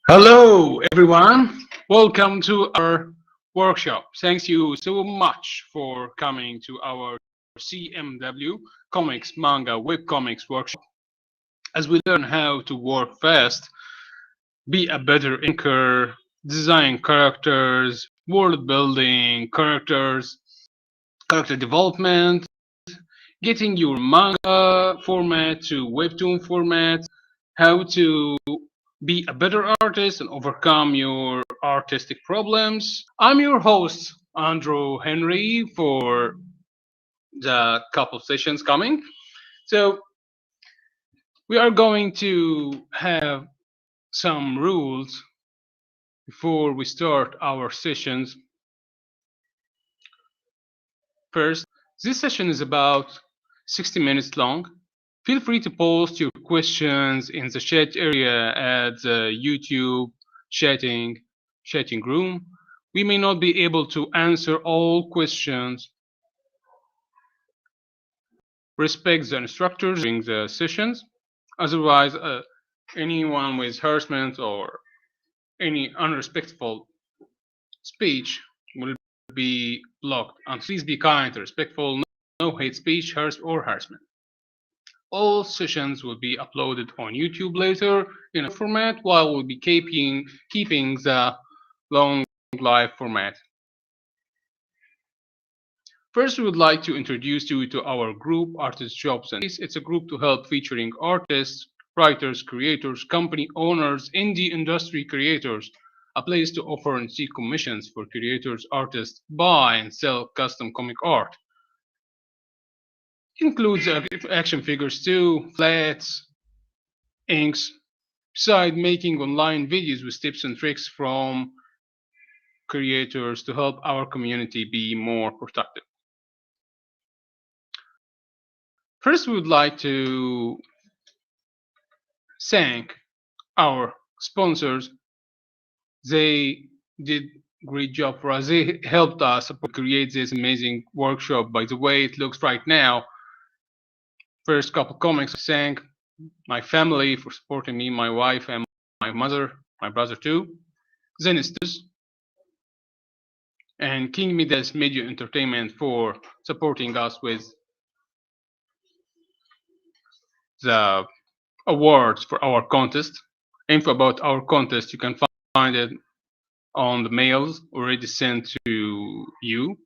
Hello, everyone. Welcome to our workshop. Thanks you so much for coming to our CMW Comics Manga Webcomics workshop as we learn how to work fast, be a better inker, design characters, world building, character development, getting your manga format to webtoon format, how to be a better artist and overcome your artistic problems. I'm your host, Andrew Henry, for the couple sessions coming. So, we are going to have some rules before we start our sessions. First, this session is about 60 minutes long. Feel free to post your questions in the chat area at the YouTube chatting room. We may not be able to answer all questions. Respect the instructors during the sessions. Otherwise, anyone with harassment or any unrespectful speech will be blocked. And please be kind, respectful, no hate speech, or harassment. All sessions will be uploaded on YouTube later in a format, while we'll be keeping the long live format. First, we would like to introduce you to our group, Artist Jobs and It's a group to help featuring artists, writers, creators, company owners, indie industry creators, a place to offer and seek commissions for creators, artists, buy and sell custom comic art. It includes action figures too, flats, inks, beside making online videos with tips and tricks from creators to help our community be more productive. First, we would like to thank our sponsors. They did great job for us. They helped us create this amazing workshop. By the way it looks right now. First couple comics, I thank my family for supporting me, my wife and my mother, my brother too. Then it's this. And King Midas Media Entertainment for supporting us with the awards for our contest. Info about our contest, you can find it on the mails already sent to you.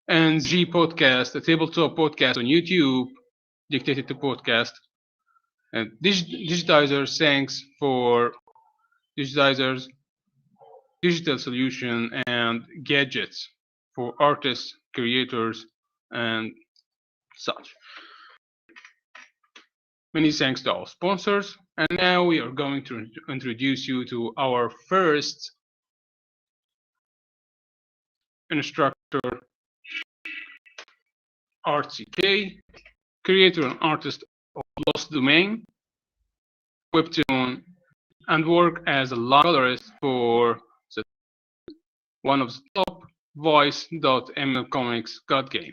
And G Podcast, a tabletop podcast on YouTube, dictated to podcast. And digitizers, thanks for digitizers, digital solution, and gadgets for artists, creators, and such. Many thanks to our sponsors. And now we are going to introduce you to our first instructor, Artsy K, creator and artist of Lost Domain, webtoon, and work as a live colorist for one of the top voice.ml comics god game.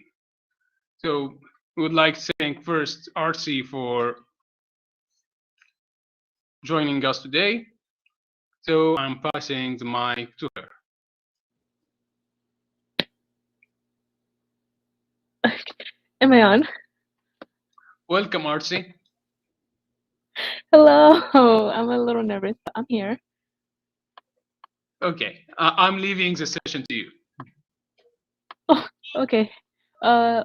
So we would like to thank first Artsy for joining us today. So I'm passing the mic to her. Am I on? Welcome, Artsy. Hello. I'm a little nervous, but I'm here. Okay, I'm leaving the session to you. Oh, okay.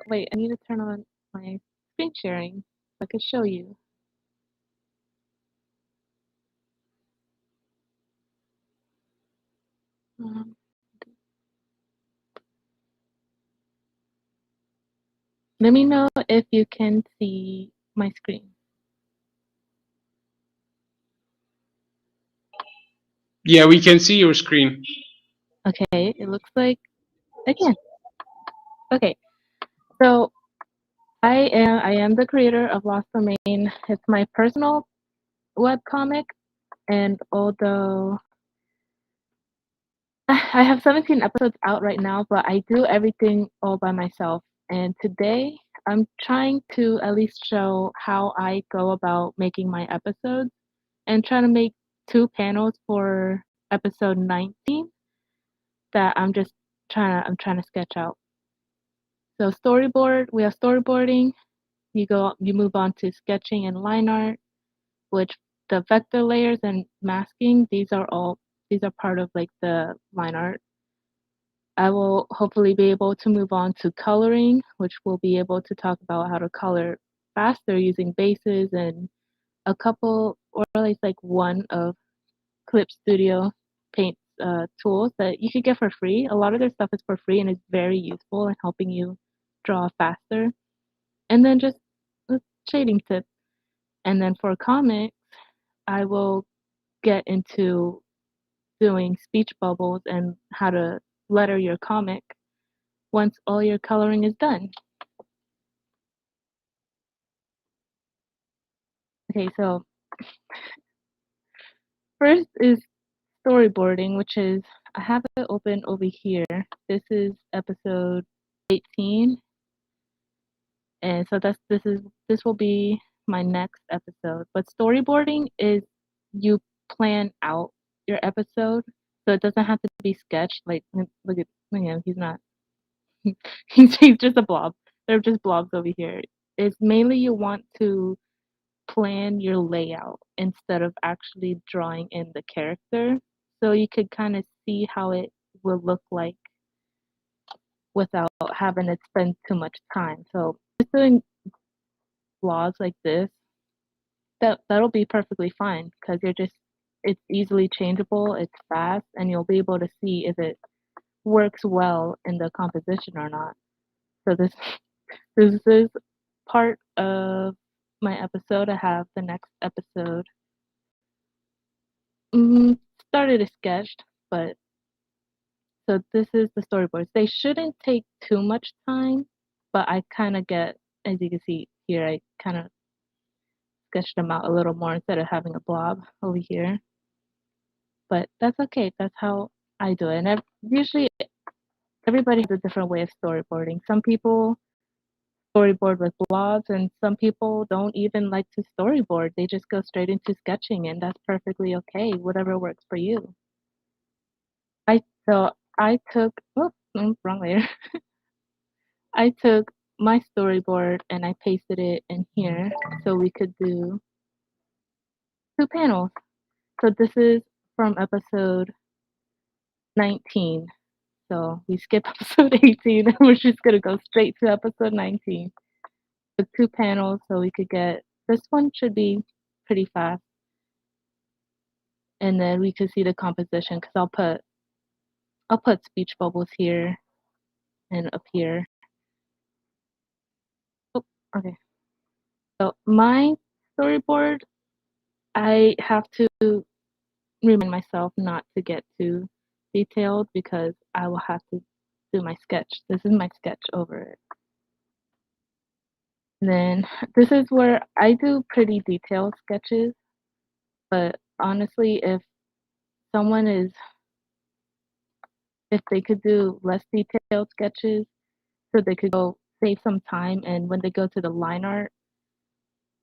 Wait, I need to turn on my screen sharing so I can show you. Um, Let me know if you can see my screen. Yeah, we can see your screen. Okay, it looks like again. Okay, so I am the creator of Lost Domain. It's my personal webcomic, and although I have 17 episodes out right now, but I do everything all by myself. And today I'm trying to at least show how I go about making my episodes and trying to make 2 panels for episode 19 that I'm trying to sketch out. So we have storyboarding. You move on to sketching and line art, which the vector layers and masking, these are part of like the line art. I will hopefully be able to move on to coloring, which we'll be able to talk about how to color faster using bases and a couple, or at least like one of Clip Studio Paint tools that you could get for free. A lot of their stuff is for free and is very useful in helping you draw faster. And then just a shading tip. And then for comics, I will get into doing speech bubbles and how to letter your comic once all your coloring is done. Okay, so first is storyboarding, which is I have it open over here. This is episode 18, and so this will be my next episode. But storyboarding is you plan out your episode, so it doesn't have to be sketched. Like look at him, he's not. He's just a blob. They're just blobs over here. It's mainly you want to plan your layout instead of actually drawing in the character. So you could kind of see how it will look like without having to spend too much time. So just doing vlogs like this, that'll be perfectly fine because it's easily changeable, it's fast, and you'll be able to see if it works well in the composition or not. So this is part of my episode. I have the next episode started a sketch, but so this is the storyboards. They shouldn't take too much time, but I kind of get, as you can see here, I kind of sketched them out a little more instead of having a blob over here. But that's okay. That's how I do it. And usually everybody has a different way of storyboarding. Some people storyboard with blobs, and some people don't even like to storyboard. They just go straight into sketching, and that's perfectly okay. Whatever works for you. I took wrong layer. I took my storyboard and I pasted it in here so we could do 2 panels. So this is from episode 19. So we skipped episode 18 and we're just gonna go straight to episode 19. The 2 panels so we could get this one should be pretty fast. And then we could see the composition because I'll put speech bubbles here and up here. Oh, okay. So my storyboard, I have to remind myself not to get too detailed because I will have to do my sketch. This is my sketch over it. And then this is where I do pretty detailed sketches, but honestly, someone is, if they could do less detailed sketches, so they could go save some time, and when they go to the line art,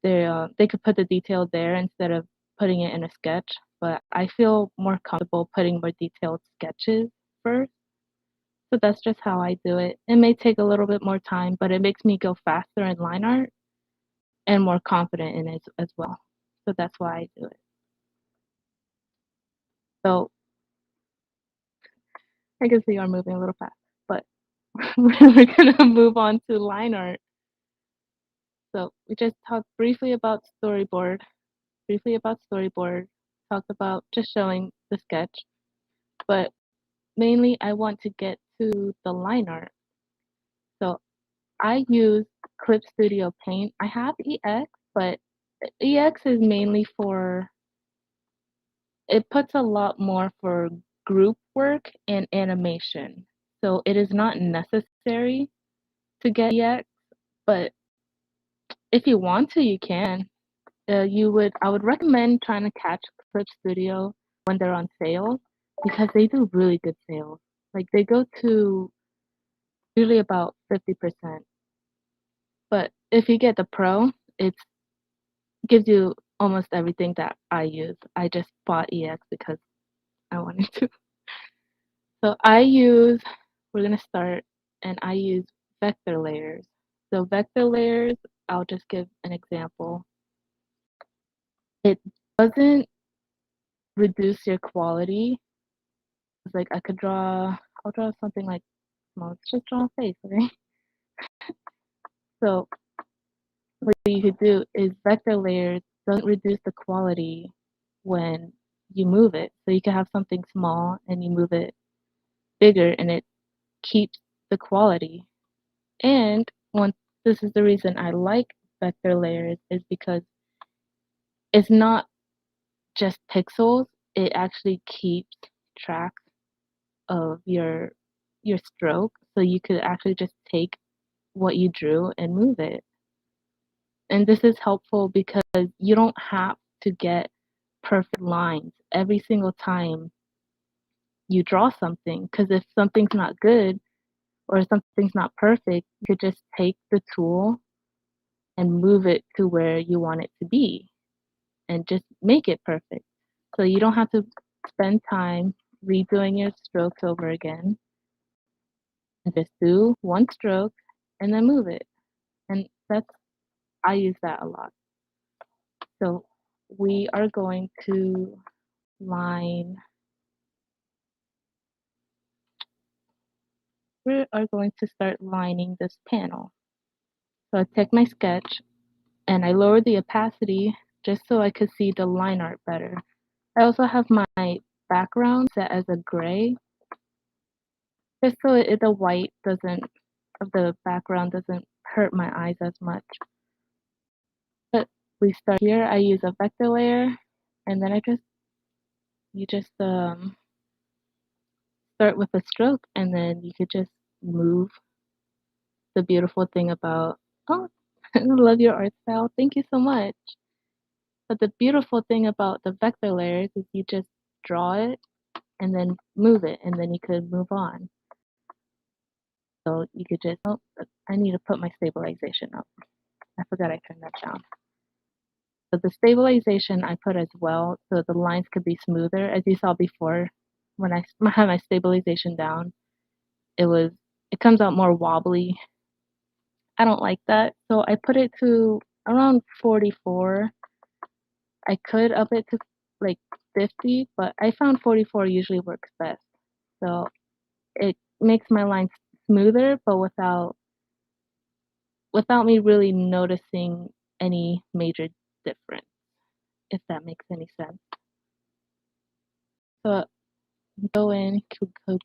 they could put the detail there instead of putting it in a sketch. But I feel more comfortable putting more detailed sketches first. So that's just how I do it. It may take a little bit more time, but it makes me go faster in line art and more confident in it as well. So that's why I do it. So I guess we are moving a little fast, but we're gonna move on to line art. So we just talked briefly about storyboard, talked about just showing the sketch, but mainly I want to get to the line art. So I use Clip Studio Paint. I have EX, but EX is mainly it puts a lot more for group work and animation. So it is not necessary to get EX, but if you want to, you can. I would recommend trying to catch Clip Studio when they're on sale because they do really good sales. Like they go to usually about 50%. But if you get the Pro, it gives you almost everything that I use. I just bought EX because I wanted to. So we're going to start, and I use vector layers. So vector layers, I'll just give an example. It doesn't reduce your quality. It's like I'll draw something like, well, let's just draw a face, okay? So what you could do is vector layers doesn't reduce the quality when you move it. So you can have something small and you move it bigger and it keeps the quality. And this is the reason I like vector layers is because it's not just pixels, it actually keeps track of your stroke. So you could actually just take what you drew and move it. And this is helpful because you don't have to get perfect lines every single time you draw something. Because if something's not good or something's not perfect, you could just take the tool and move it to where you want it to be and just make it perfect. So you don't have to spend time redoing your strokes over again. And just do one stroke and then move it. And I use that a lot. So we are going to line, we are going to start lining this panel. So I take my sketch and I lower the opacity just so I could see the line art better. I also have my background set as a gray, just so the white doesn't, of the background doesn't hurt my eyes as much. But we start here, I use a vector layer, and then you just start with a stroke, and then you could just move. The beautiful thing about, oh, I love your art style, thank you so much. But the beautiful thing about the vector layers is you just draw it and then move it, and then you could move on. So you could just, oh, I need to put my stabilization up. I forgot I turned that down. So the stabilization I put as well, so the lines could be smoother. As you saw before, when I had my stabilization down, it comes out more wobbly. I don't like that, so I put it to around 44. I could up it to like 50, but I found 44 usually works best. So it makes my lines smoother, but without me really noticing any major difference, if that makes any sense. So go in, code.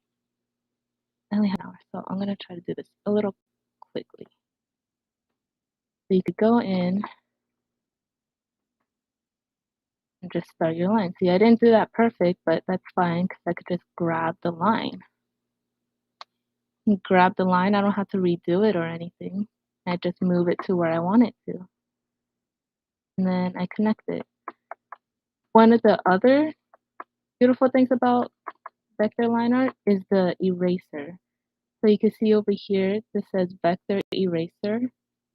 I only have an hour, so I'm gonna try to do this a little quickly. So you could go in and just start your line. See, I didn't do that perfect, but that's fine because I could just grab the line. Grab the line, I don't have to redo it or anything. I just move it to where I want it to. And then I connect it. One of the other beautiful things about vector line art is the eraser. So you can see over here, this says vector eraser,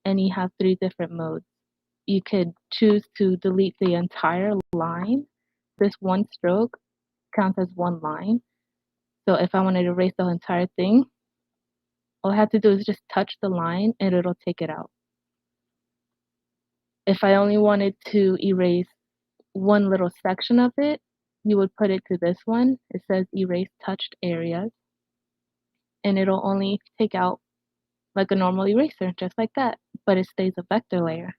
and you have 3 different modes. You could choose to delete the entire line. This one stroke counts as one line. So if I wanted to erase the entire thing, all I have to do is just touch the line and it'll take it out. If I only wanted to erase one little section of it, you would put it to this one. It says erase touched areas, and it'll only take out like a normal eraser, just like that, but it stays a vector layer.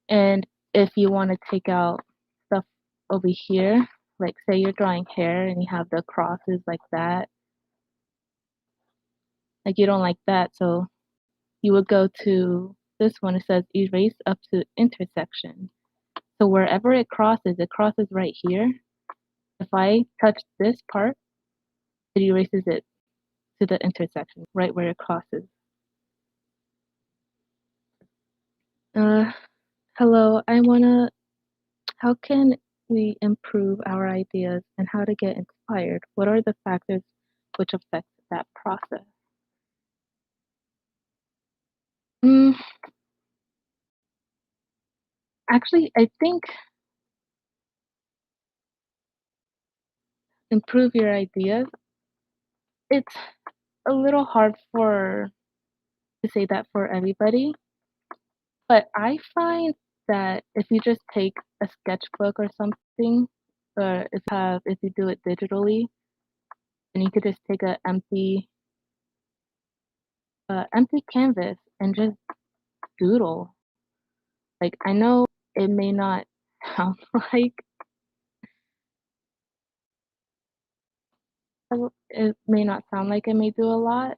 And if you want to take out stuff over here, like say you're drawing hair and you have the crosses like that, like you don't like that, so you would go to this one. It says erase up to intersection. So wherever it crosses right here. If I touch this part, it erases it to the intersection, right where it crosses. Uh, Hello, how can we improve our ideas and how to get inspired? What are the factors which affect that process? Actually, I think improve your ideas. It's a little hard for to say that for everybody, but I find that if you just take a sketchbook or something, or if you do it digitally, and you could just take a empty canvas and just doodle. Like I know it may not sound like it may not sound like it may do a lot,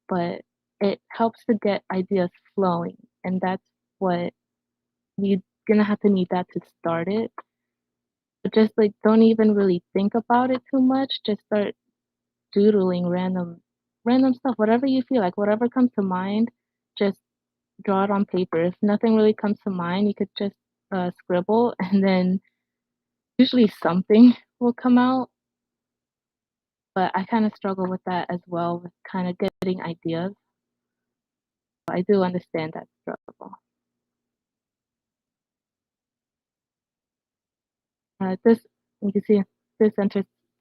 but it helps to get ideas flowing, and that's what you're gonna have to need that to start it. But just like don't even really think about it too much. Just start doodling random stuff, whatever you feel like, whatever comes to mind, just draw it on paper. If nothing really comes to mind, you could just scribble, and then usually something will come out. But I kind of struggle with that as well, with kind of getting ideas. I do understand that struggle. This you can see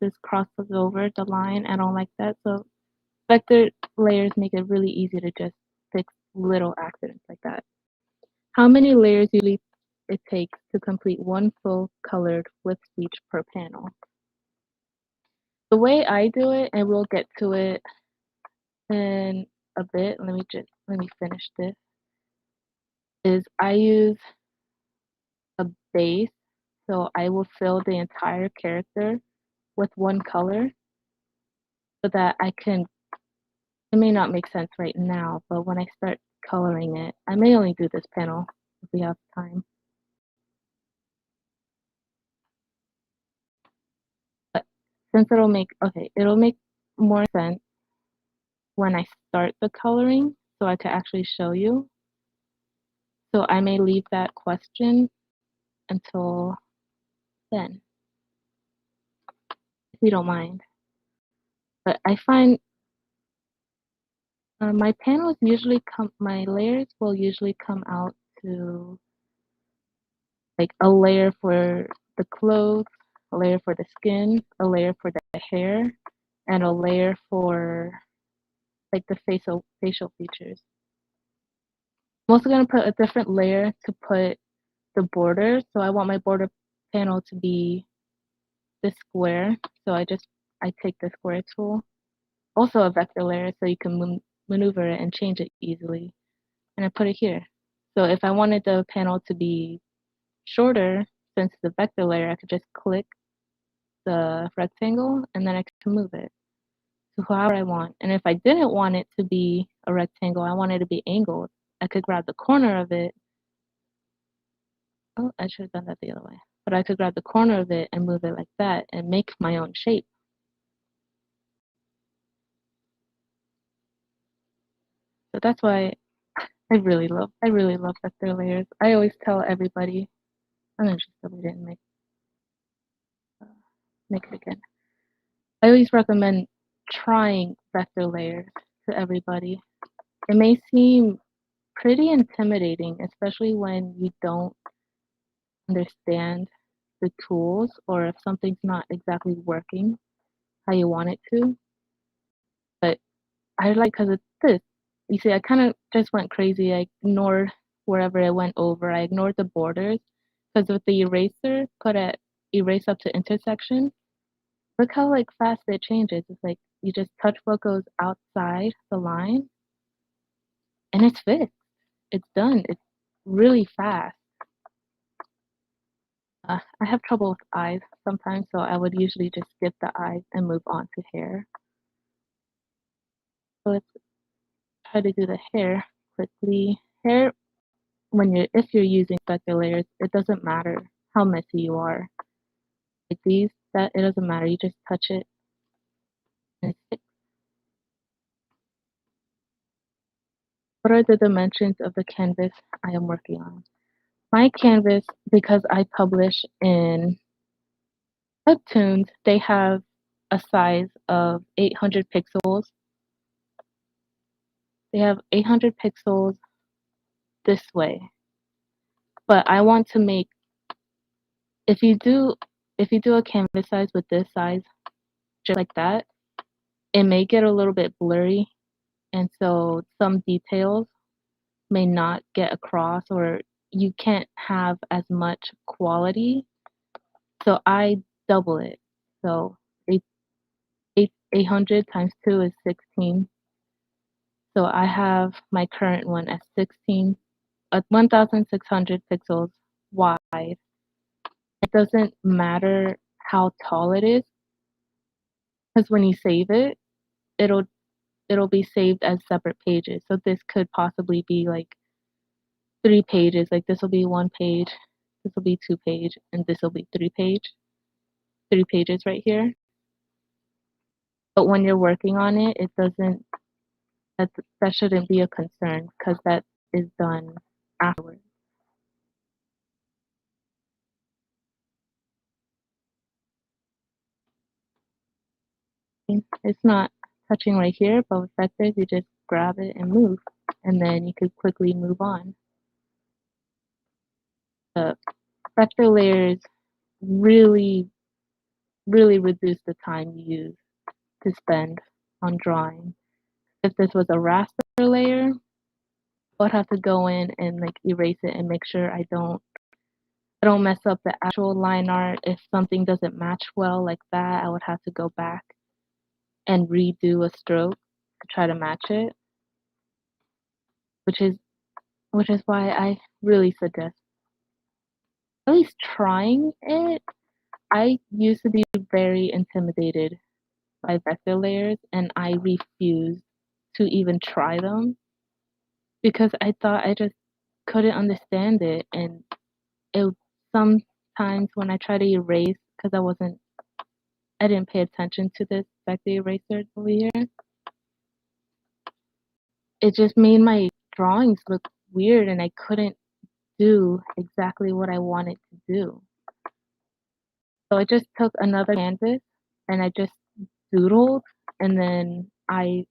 this crosses over the line. I don't like that. So vector layers make it really easy to just fix little accidents like that. How many layers usually it takes to complete one full colored with speech per panel? The way I do it, and we'll get to it in a bit. Let me finish this. Is I use a base, so I will fill the entire character with one color so that I can. It may not make sense right now, but when I start coloring it, I may only do this panel if we have time. But since it'll make more sense when I start the coloring so I can actually show you. So I may leave that question until then, if you don't mind. But I find my layers will usually come out to like a layer for the clothes, a layer for the skin, a layer for the hair, and a layer for like the facial features. I'm also gonna put a different layer to put the border. So I want my border panel to be this square. So I take the square tool, also a vector layer, so you can maneuver it and change it easily. And I put it here. So if I wanted the panel to be shorter, since the vector layer, I could just click the rectangle and then I can move it to however I want. And if I didn't want it to be a rectangle, I want it to be angled, I could grab the corner of it. Oh, I should have done that the other way. But I could grab the corner of it and move it like that and make my own shape. So that's why I really love vector layers. I always tell everybody, I'm gonna just delete it and make it again. I always recommend trying vector layers to everybody. It may seem pretty intimidating, especially when you don't understand the tools or if something's not exactly working how you want it to. But I like because it's this. You see, I kind of just went crazy. I ignored wherever it went over. I ignored the borders because with the eraser, put at erase up to intersection. Look how like fast it changes. It's like you just touch what goes outside the line, and it's fixed. It's done. It's really fast. I have trouble with eyes sometimes, so I would usually just skip the eyes and move on to hair. So let's try to do the hair quickly. Hair, if you're using vector layers, it doesn't matter how messy you are. Like these, that it doesn't matter. You just touch it and it's fixed. What are the dimensions of the canvas I am working on? My canvas, because I publish in Webtoons, they have a size of 800 pixels. They have 800 pixels this way. But I want to make, if you do a canvas size with this size, just like that, it may get a little bit blurry, and so some details may not get across, or you can't have as much quality. So I double it. So 800 times 2 is 16. So I have my current one as 1600 pixels wide. It doesn't matter how tall it is, because when you save it, it'll be saved as separate pages. So this could possibly be like 3 pages. Like this will be 1 page, this will be 2 page, and this will be 3 pages right here. But when you're working on it, it doesn't, that shouldn't be a concern, because that is done afterwards. It's not touching right here, but with vectors, you just grab it and move, and then you could quickly move on. The vector layers really, really reduce the time you use to spend on drawing. If this was a raster layer, I would have to go in and like erase it and make sure I don't mess up the actual line art. If something doesn't match well like that, I would have to go back and redo a stroke to try to match it, which is why I really suggest at least trying it. I used to be very intimidated by vector layers, and I refused to even try them because I thought I just couldn't understand it. And it sometimes when I try to erase, because I didn't pay attention to this vector eraser over here, it just made my drawings look weird, and I couldn't do exactly what I wanted to do. So I just took another canvas and I just doodled, and then as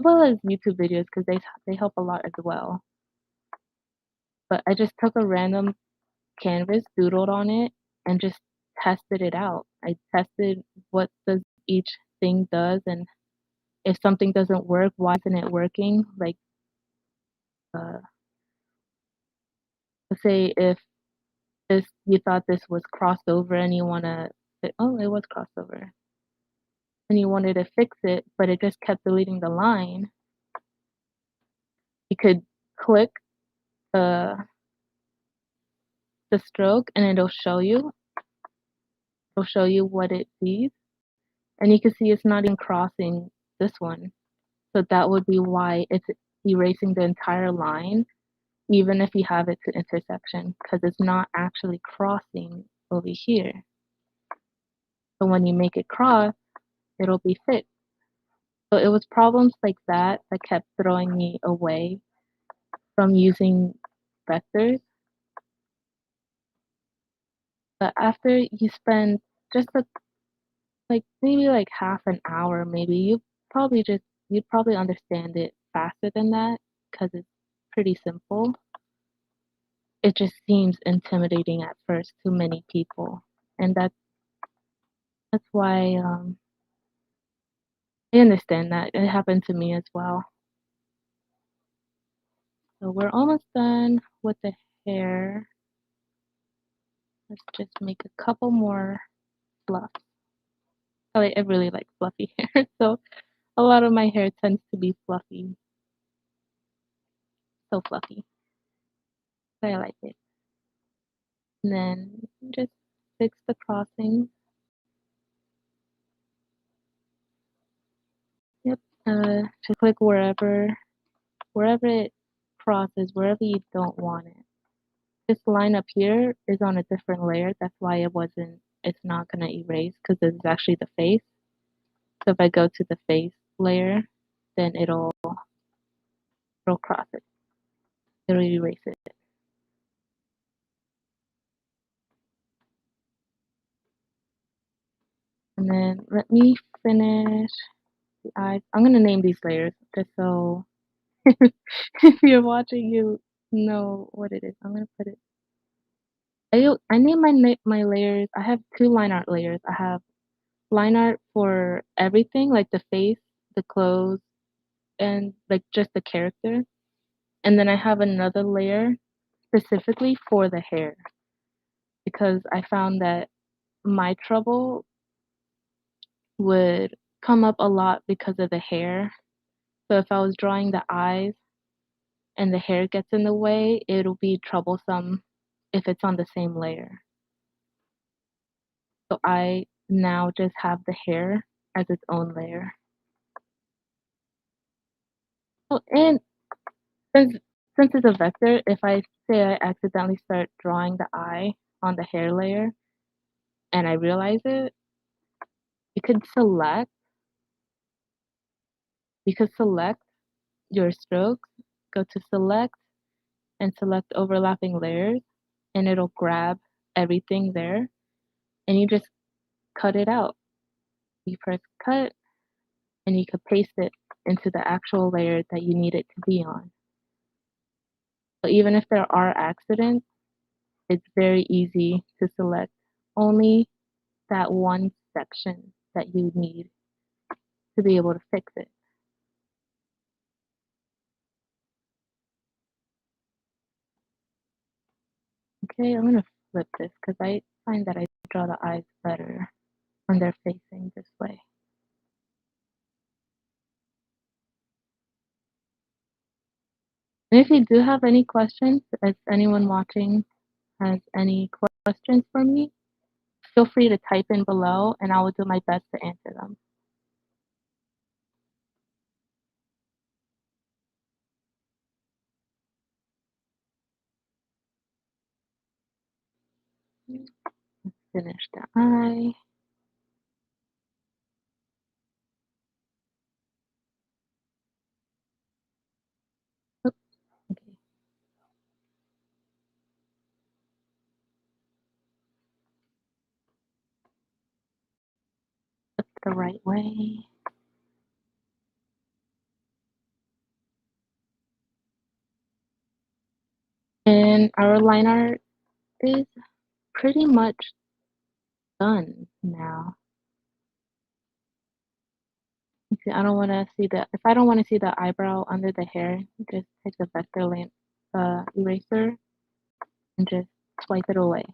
well as YouTube videos, because they help a lot as well. But I just took a random canvas, doodled on it, and just tested it out. I tested what does each thing does, and if something doesn't work, why isn't it working? Like, uh, let's say if you thought this was crossed over and you want to, oh, it was crossed over, and you wanted to fix it, but it just kept deleting the line, you could click the stroke and it'll show you what it sees, and you can see it's not even crossing this one. So that would be why it's erasing the entire line, even if you have it to intersection, because it's not actually crossing over here. So when you make it cross, it'll be fixed. So it was problems like that that kept throwing me away from using vectors. But after you spend just like maybe like half an hour, maybe you'd probably understand it faster than that, because it's pretty simple. It just seems intimidating at first to many people, and that's why I understand that. It happened to me as well. So we're almost done with the hair. Let's just make a couple more fluff. I really like fluffy hair, so a lot of my hair tends to be fluffy. So fluffy. But I like it. And then just fix the crossing. Yep. Just click wherever it crosses, wherever you don't want it. This line up here is on a different layer. That's why it's not gonna erase, because this is actually the face. So if I go to the face layer, then it'll cross it. It'll erase it. And then let me finish the eyes. I'm gonna name these layers just so if you're watching, know what it is. I'm gonna put it. I name my layers. I have two line art layers. I have line art for everything, like the face, the clothes, and like just the character. And then I have another layer specifically for the hair because I found that my trouble would come up a lot because of the hair. So if I was drawing the eyes and the hair gets in the way, it'll be troublesome if it's on the same layer. So I now just have the hair as its own layer. Oh, and since since it's a vector, if I say I accidentally start drawing the eye on the hair layer and I realize it, you could select select your strokes, go to select and select overlapping layers and it'll grab everything there and you just cut it out. You press cut and you could paste it into the actual layer that you need it to be on. So even if there are accidents, it's very easy to select only that one section that you need to be able to fix it. Okay, I'm gonna flip this because I find that I draw the eyes better when they're facing this way. And if you do have any questions, if anyone watching has any questions for me, feel free to type in below and I will do my best to answer them. Let's finish the eye. Oops, okay. Flip the right way. And our line art is pretty much done now. See, I don't want to see the, if I don't want to see the eyebrow under the hair, just take the vector lamp eraser and just swipe it away.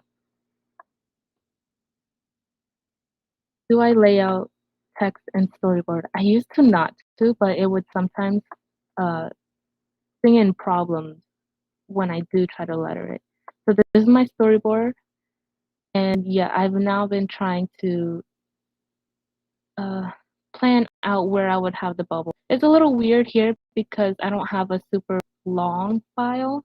Do I lay out text and storyboard? I used to not to, but it would sometimes uh, bring in problems when I do try to letter it. So this is my storyboard, and yeah, I've now been trying to uh, plan out where I would have the bubble. It's a little weird here because I don't have a super long file.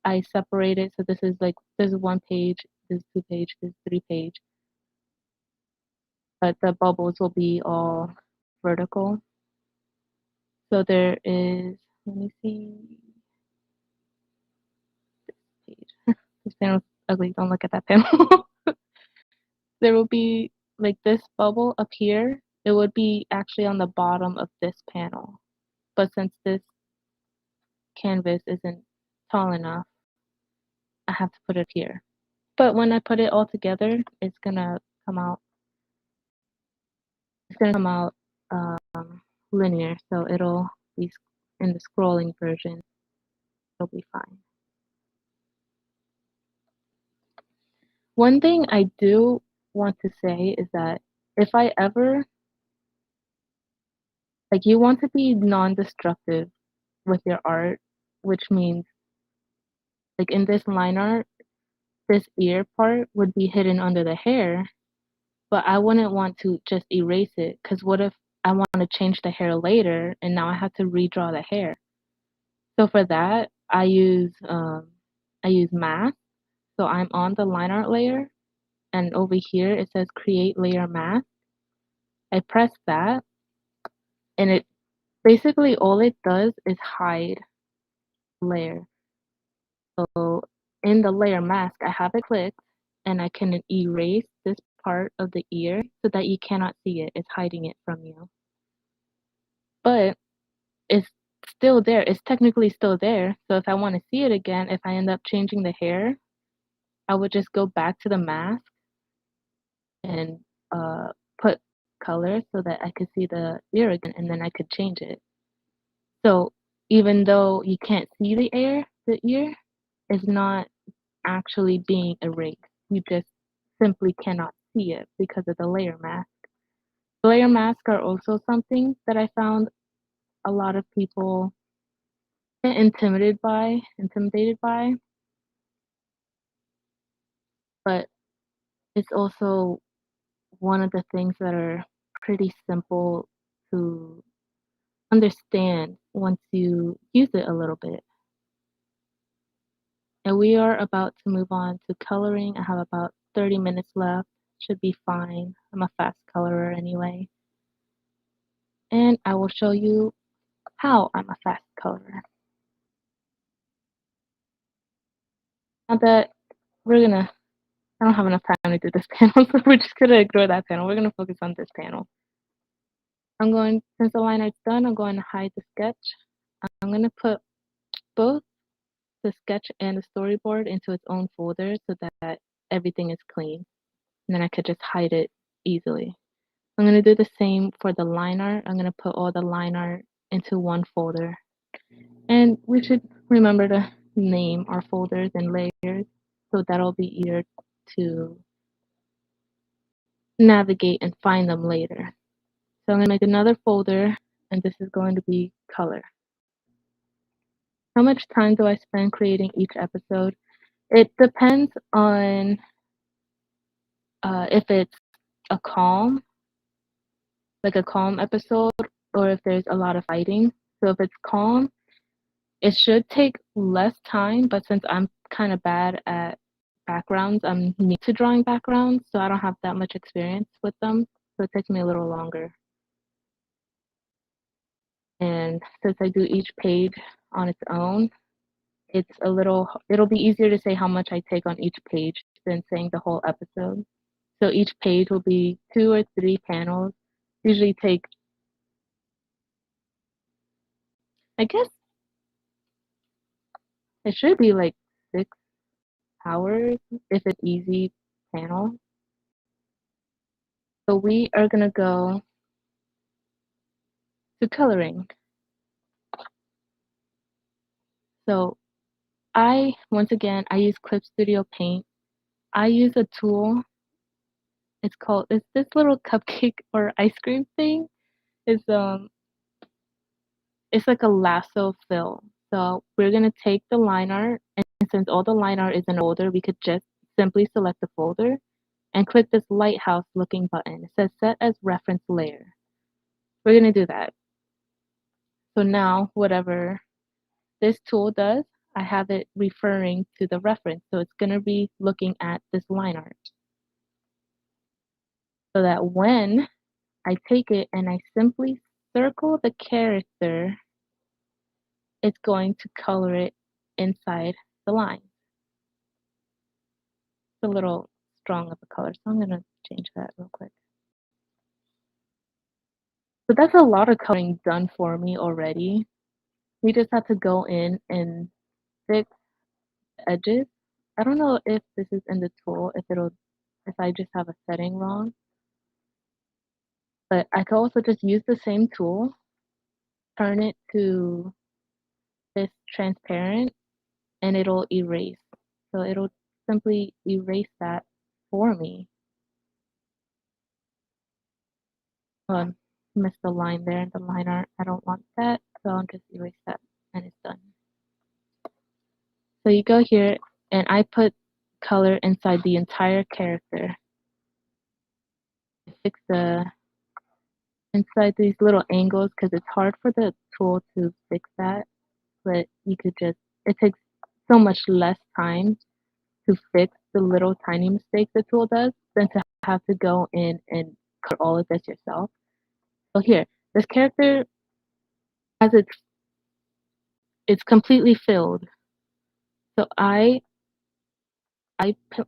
I separate it, so this is like, this is 1 page, this is 2 page, this is 3 page. But the bubbles will be all vertical. So there is, let me see, this page. This panel's ugly, don't look at that panel. There will be like this bubble up here. It would be actually on the bottom of this panel. But since this canvas isn't tall enough, I have to put it here. But when I put it all together, it's gonna come out, linear, so it'll be in the scrolling version. It'll be fine. One thing I do want to say is that if I ever, like, you want to be non-destructive with your art, which means like in this line art, this ear part would be hidden under the hair, but I wouldn't want to just erase it because what if I want to change the hair later and now I have to redraw the hair? So for that, I use mask. So I'm on the line art layer, and over here it says create layer mask. I press that, and it basically all it does is hide layer. So in the layer mask, I have it clicked, and I can erase this part of the ear so that you cannot see it. It's hiding it from you. But it's still there. It's technically still there. So if I want to see it again, if I end up changing the hair, I would just go back to the mask and put color so that I could see the ear again, and then I could change it. So even though you can't see the ear is not actually being erased. You just simply cannot see it because of the layer mask. Layer masks are also something that I found a lot of people get intimidated by, but it's also one of the things that are pretty simple to understand once you use it a little bit. And we are about to move on to coloring. I have about 30 minutes left. Should be fine. I'm a fast colorer anyway. And I will show you how I'm a fast colorer. Now that I don't have enough time to do this panel, so we're just gonna ignore that panel. We're gonna focus on this panel. Since the line art's done, I'm going to hide the sketch. I'm gonna put both the sketch and the storyboard into its own folder so that everything is clean. And then I could just hide it easily. I'm gonna do the same for the line art. I'm gonna put all the line art into one folder. And we should remember to name our folders and layers so that'll be easier to navigate and find them later. So I'm going to make another folder, and this is going to be color. How much time do I spend creating each episode? It depends on if it's a calm, like a calm episode, or if there's a lot of fighting. So if it's calm, it should take less time, but since I'm kind of bad at backgrounds, I'm new to drawing backgrounds, so I don't have that much experience with them, so it takes me a little longer. And since I do each page on its own, it'll be easier to say how much I take on each page than saying the whole episode. So each page will be 2 or 3 panels. Usually take, I guess it should be like 6 hours if it's easy panel. So we are gonna go to coloring. So once again, I use Clip Studio Paint. I use a tool. It's this little cupcake or ice cream thing. It's it's like a lasso fill. So we're gonna take the line art, and since all the line art is in folder, we could just simply select the folder and click this lighthouse looking button. It says set as reference layer. We're gonna do that. So now whatever this tool does, I have it referring to the reference. So it's gonna be looking at this line art. So that when I take it and I simply circle the character, it's going to color it inside the line. It's a little strong of a color, so I'm gonna change that real quick. So that's a lot of coloring done for me already. We just have to go in and fix edges. I don't know if this is in the tool, if I just have a setting wrong, but I could also just use the same tool, turn it to this transparent, and it'll erase. So it'll simply erase that for me. Missed the line there in the line art. I don't want that, so I'll just erase that and it's done. So you go here and I put color inside the entire character. Fix inside these little angles because it's hard for the tool to fix that, but it takes so much less time to fix the little tiny mistakes the tool does than to have to go in and cut all of this yourself. So here, this character has it's completely filled. So I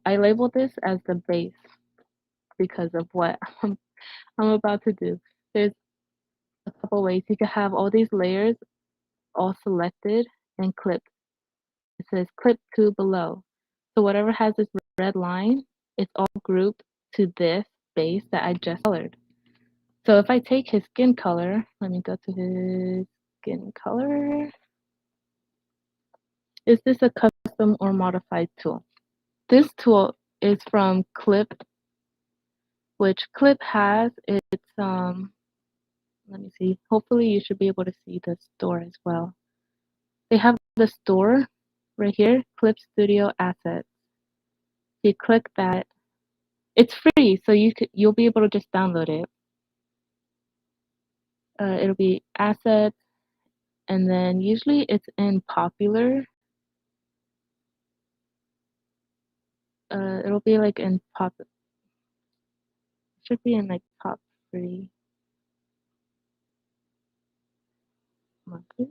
labeled this as the base because of what I'm about to do. There's a couple ways you could have all these layers all selected and clipped. It says clip to below. So whatever has this red line, it's all grouped to this base that I just colored. So if I take his skin color, let me go to his skin color. Is this a custom or modified tool? This tool is from Clip, which Clip has. It's let me see. Hopefully you should be able to see the store as well. They have the store right here, Clip Studio Assets. You click that. It's free, so you'll be able to just download it. It'll be assets, and then usually it's in popular. It'll be like in pop. It should be in like top free monthly.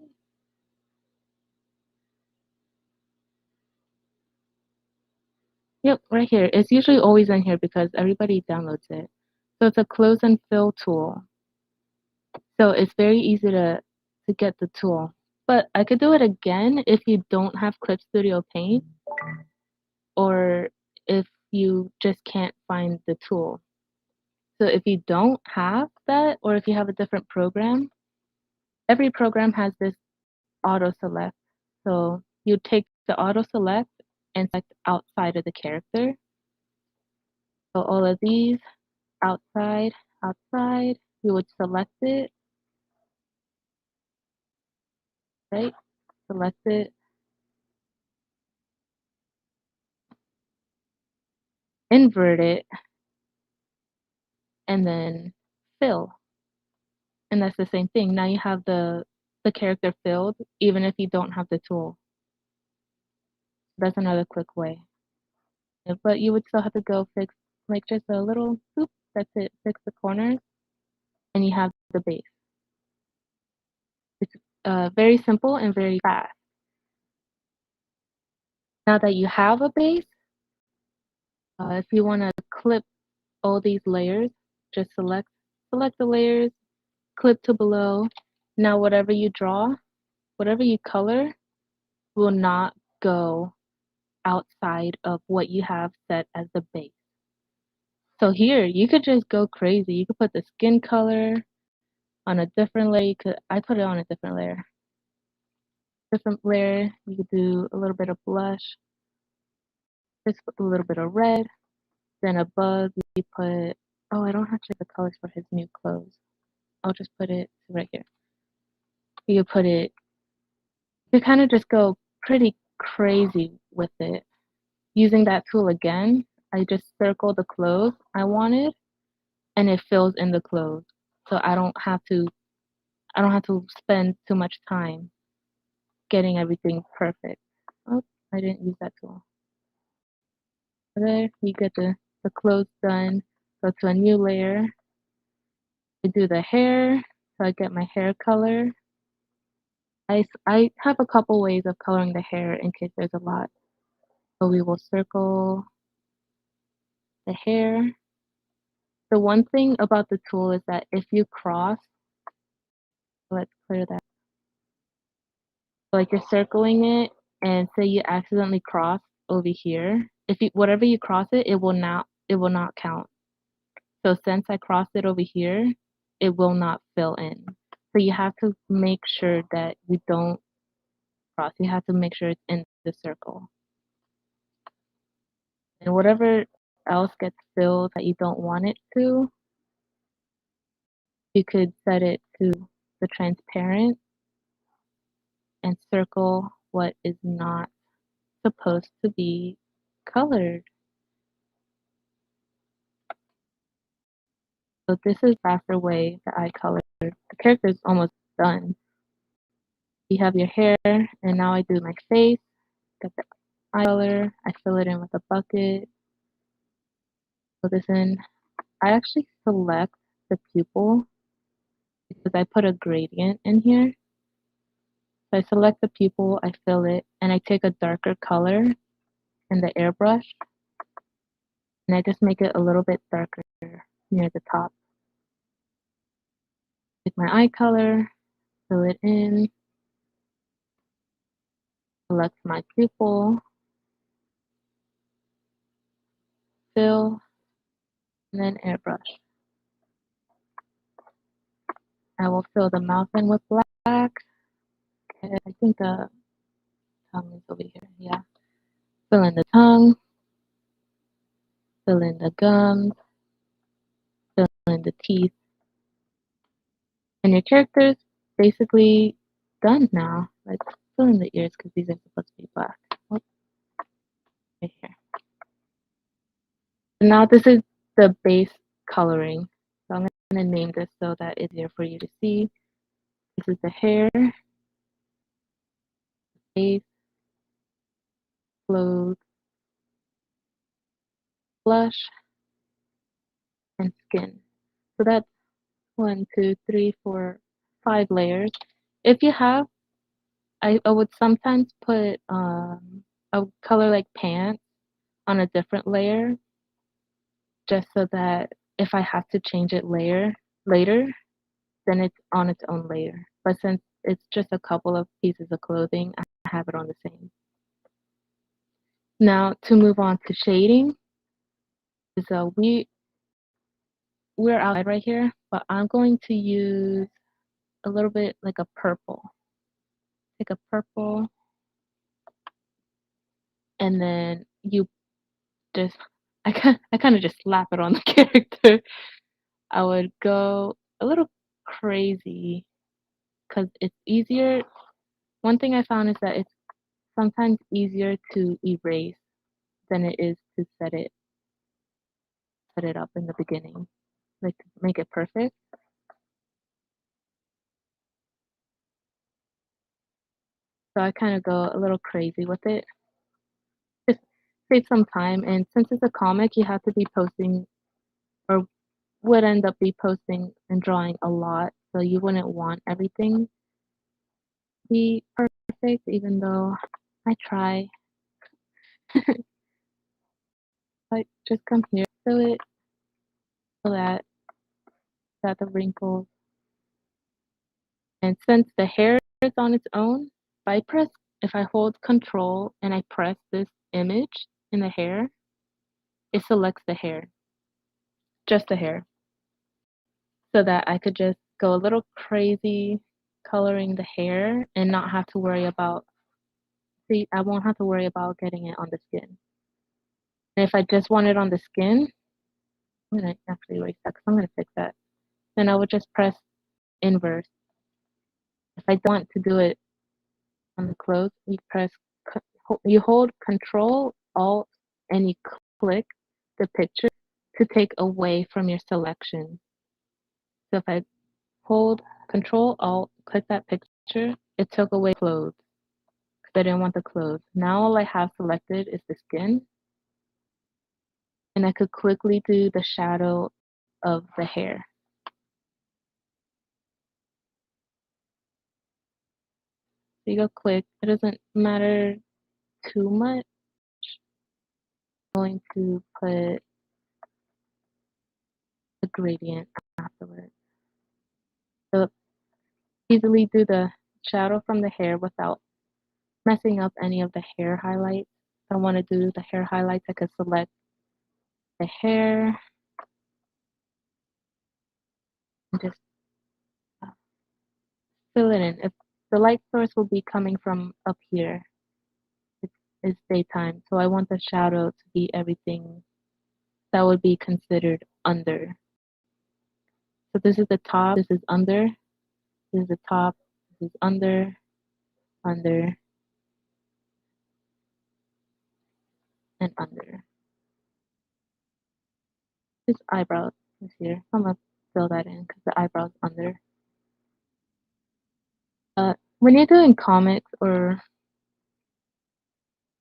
Yep, right here. It's usually always in here because everybody downloads it. So it's a close and fill tool. So it's very easy to get the tool. But I could do it again if you don't have Clip Studio Paint or if you just can't find the tool. So if you don't have that or if you have a different program, every program has this auto select. So you take the auto select and select outside of the character. So all of these outside, outside, you would select it, right? Select it, invert it, and then fill. And that's the same thing. Now you have the character filled, even if you don't have the tool. That's another quick way. But you would still have to go fix, like just a little, boop, that's it, fix the corners, and you have the base. It's very simple and very fast. Now that you have a base, if you want to clip all these layers, just select the layers, clip to below. Now whatever you draw, whatever you color will not go outside of what you have set as the base. So here you could just go crazy. You could put the skin color on a different layer. I put it on a different layer. Different layer. You could do a little bit of blush, just a little bit of red. Then above you put, oh, I don't have to check the colors for his new clothes. I'll just put it right here. You could put it, you kind of just go pretty crazy with it. Using that tool again, I just circle the clothes I wanted and it fills in the clothes. So I don't have to spend too much time getting everything perfect. Oh, I didn't use that tool. There, you get the clothes done. Go to a new layer. I do the hair, so I get my hair color. I have a couple ways of coloring the hair in case there's a lot. So we will circle the hair. The one thing about the tool is that if you cross, let's clear that. Like you're circling it and say you accidentally cross over here. If you whatever you cross it, it will not count. So since I crossed it over here, it will not fill in. So you have to make sure that you don't cross. You have to make sure it's in the circle. And whatever else gets filled that you don't want it to, you could set it to the transparent and circle what is not supposed to be colored. So this is the faster way that I color. The character is almost done. You have your hair, and now I do my face. Got the eye color. I fill it in with a bucket. Fill this in. I actually select the pupil because I put a gradient in here. So I select the pupil, I fill it, and I take a darker color in the airbrush, and I just make it a little bit darker near the top. Take my eye color, fill it in, select my pupil, fill, and then airbrush. I will fill the mouth in with black. Okay, I think the tongue is over here. Yeah. Fill in the tongue, fill in the gums, fill in the teeth. And your character's basically done now. Let's fill in the ears because these are supposed to be black. Oh, right here. And now this is the base coloring. So I'm going to name this so that it's easier for you to see. This is the hair, face, clothes, blush, and skin. So that's 1, 2, 3, 4, 5 layers. If you have, I would sometimes put a color like pants on a different layer just so that if I have to change it later, then it's on its own layer. But since it's just a couple of pieces of clothing, I have it on the same. Now to move on to shading, so we're outside right here, but I'm going to use a little bit like a purple. Take a purple, and then you just I kind of just slap it on the character. I would go a little crazy because it's easier. One thing I found is that it's sometimes easier to erase than it is to set it up in the beginning, like to make it perfect. So I kind of go a little crazy with it. Just save some time, and since it's a comic, you have to be posting or would end up be posting and drawing a lot, so you wouldn't want everything to be perfect, even though I try. I just come here, fill it, fill that the wrinkles. And since the hair is on its own, if I hold control and I press this image in the hair, it selects the hair, just the hair, so that I could just go a little crazy coloring the hair and not have to worry about, see, I won't have to worry about getting it on the skin. And if I just want it on the skin, I'm gonna actually erase that because I'm gonna fix that. Then I would just press inverse. If I don't want to do it on the clothes, you hold Control Alt and you click the picture to take away from your selection. So if I hold Control Alt, click that picture, it took away clothes because I didn't want the clothes. Now all I have selected is the skin, and I could quickly do the shadow of the hair. So you go quick. It doesn't matter too much. I'm going to put a gradient afterwards. So easily do the shadow from the hair without messing up any of the hair highlights. If I want to do the hair highlights, I could select the hair and just fill it in. If the light source will be coming from up here, it's daytime, so I want the shadow to be everything that would be considered under. So this is the top, this is under, this is the top, this is under, under, and under. This eyebrow is here. I'm gonna fill that in because the eyebrow's under. When you're doing comics or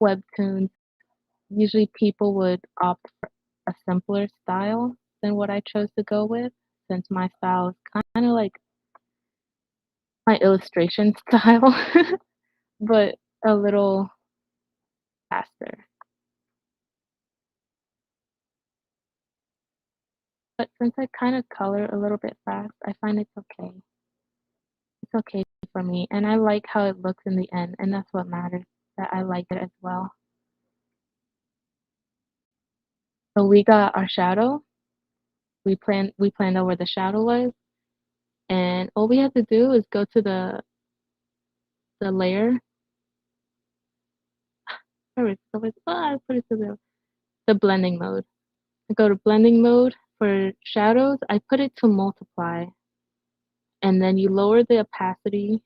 webtoons, usually people would opt for a simpler style than what I chose to go with, since my style is kind of like my illustration style, but a little faster. But since I kind of color a little bit fast, I find it's okay. It's okay for me, and I like how it looks in the end, and that's what matters. that I like it as well. So we got our shadow. We planned out where the shadow was, and all we have to do is go to the layer. Where is it? I put it to the blending mode. I go to blending mode for shadows. I put it to multiply, and then you lower the opacity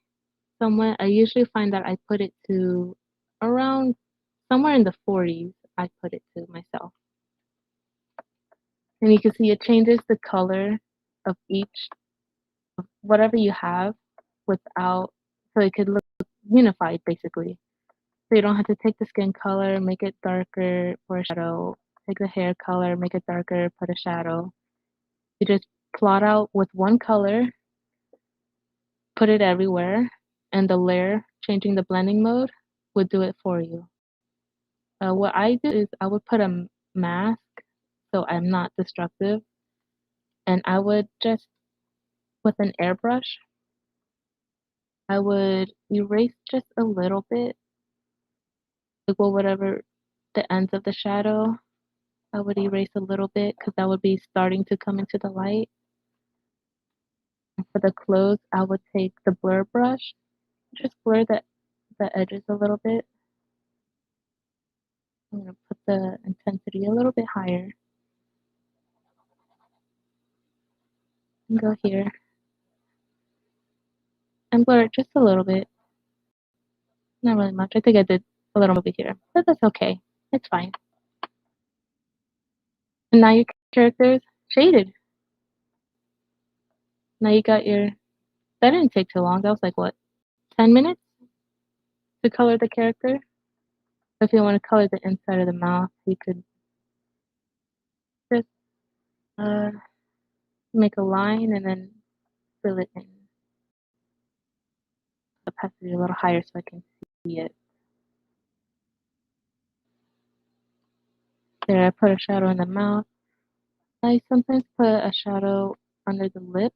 somewhat. I usually find that I put it to around somewhere in the 40s. I put it to myself, and you can see it changes the color of each of whatever you have without, so it could look unified basically. So you don't have to take the skin color, make it darker for a shadow, take the hair color, make it darker, put a shadow. You just plot out with one color, put it everywhere, and the layer, changing the blending mode, would do it for you. What I do is I would put a mask so I'm not destructive, and I would just, with an airbrush, I would erase just a little bit, like well, whatever the ends of the shadow, I would erase a little bit because that would be starting to come into the light. And for the clothes, I would take the blur brush, just blur the edges a little bit. I'm going to put the intensity a little bit higher and go here and blur it just a little bit. Not really much. I think I did a little over here, but that's okay. It's fine. And now your character's shaded. Now you got your, that didn't take too long. That was like what, 10 minutes to color the character? If you want to color the inside of the mouth, you could just make a line and then fill it in. The opacity a little higher so I can see it. There, I put a shadow in the mouth. I sometimes put a shadow under the lip,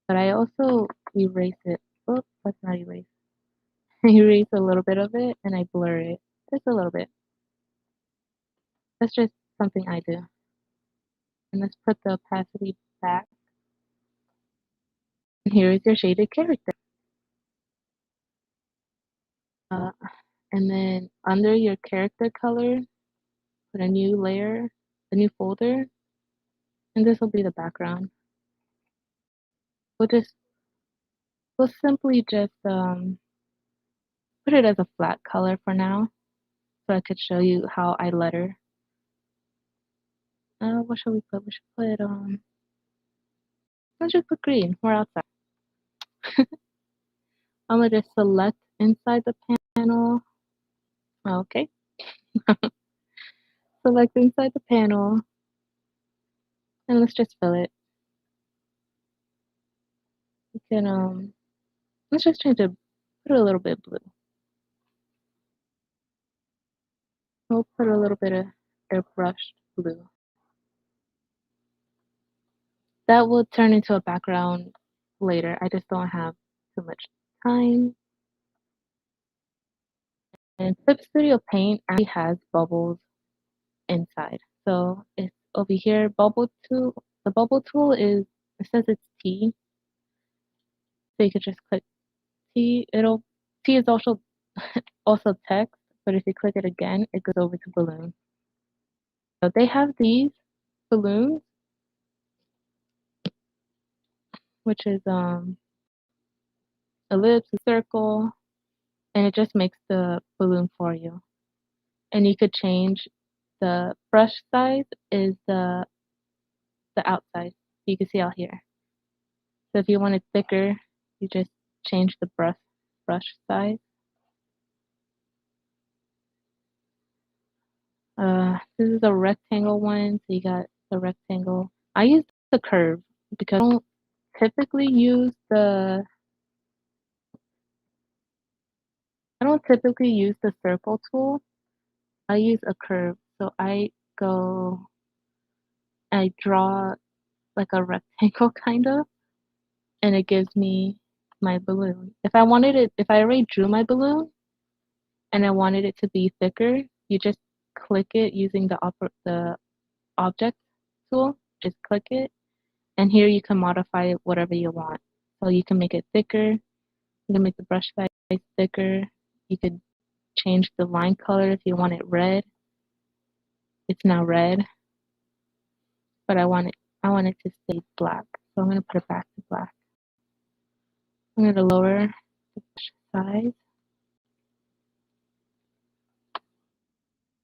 but I also erase it. Oh, that's not erase. I erase a little bit of it and I blur it. Just a little bit. That's just something I do. And let's put the opacity back. And here is your shaded character. Uh, and then under your character color, put a new layer, a new folder, and this will be the background. We'll just, we'll simply just put it as a flat color for now, so I could show you how I letter. What should we put? We should put let's just put green. We're outside. I'm gonna just select inside the panel. Okay. Select inside the panel, and let's just fill it. You can let's just change it. Put a little bit blue. We'll put a little bit of airbrushed blue. That will turn into a background later. I just don't have too much time. And Clip Studio Paint actually has bubbles inside. So it's over here, bubble tool. The bubble tool is, it says it's T. So you could just click T. T is also also text, but if you click it again, it goes over to balloon. So they have these balloons, which is ellipse, a circle, and it just makes the balloon for you. And you could change the brush size is the outside. You can see out here. So if you want it thicker, you just change the brush size. This is a rectangle one, so you got the rectangle. I use the curve because I don't typically use the circle tool. I use a curve. So I draw like a rectangle kind of, and it gives me my balloon. If I wanted it, if I already drew my balloon and I wanted it to be thicker, you just click it using the object tool. Just click it, and here you can modify it whatever you want. So you can make it thicker. You can make the brush size thicker. You could change the line color if you want it red. It's now red, but I want it to stay black. So I'm going to put it back to black. I'm going to lower the brush size.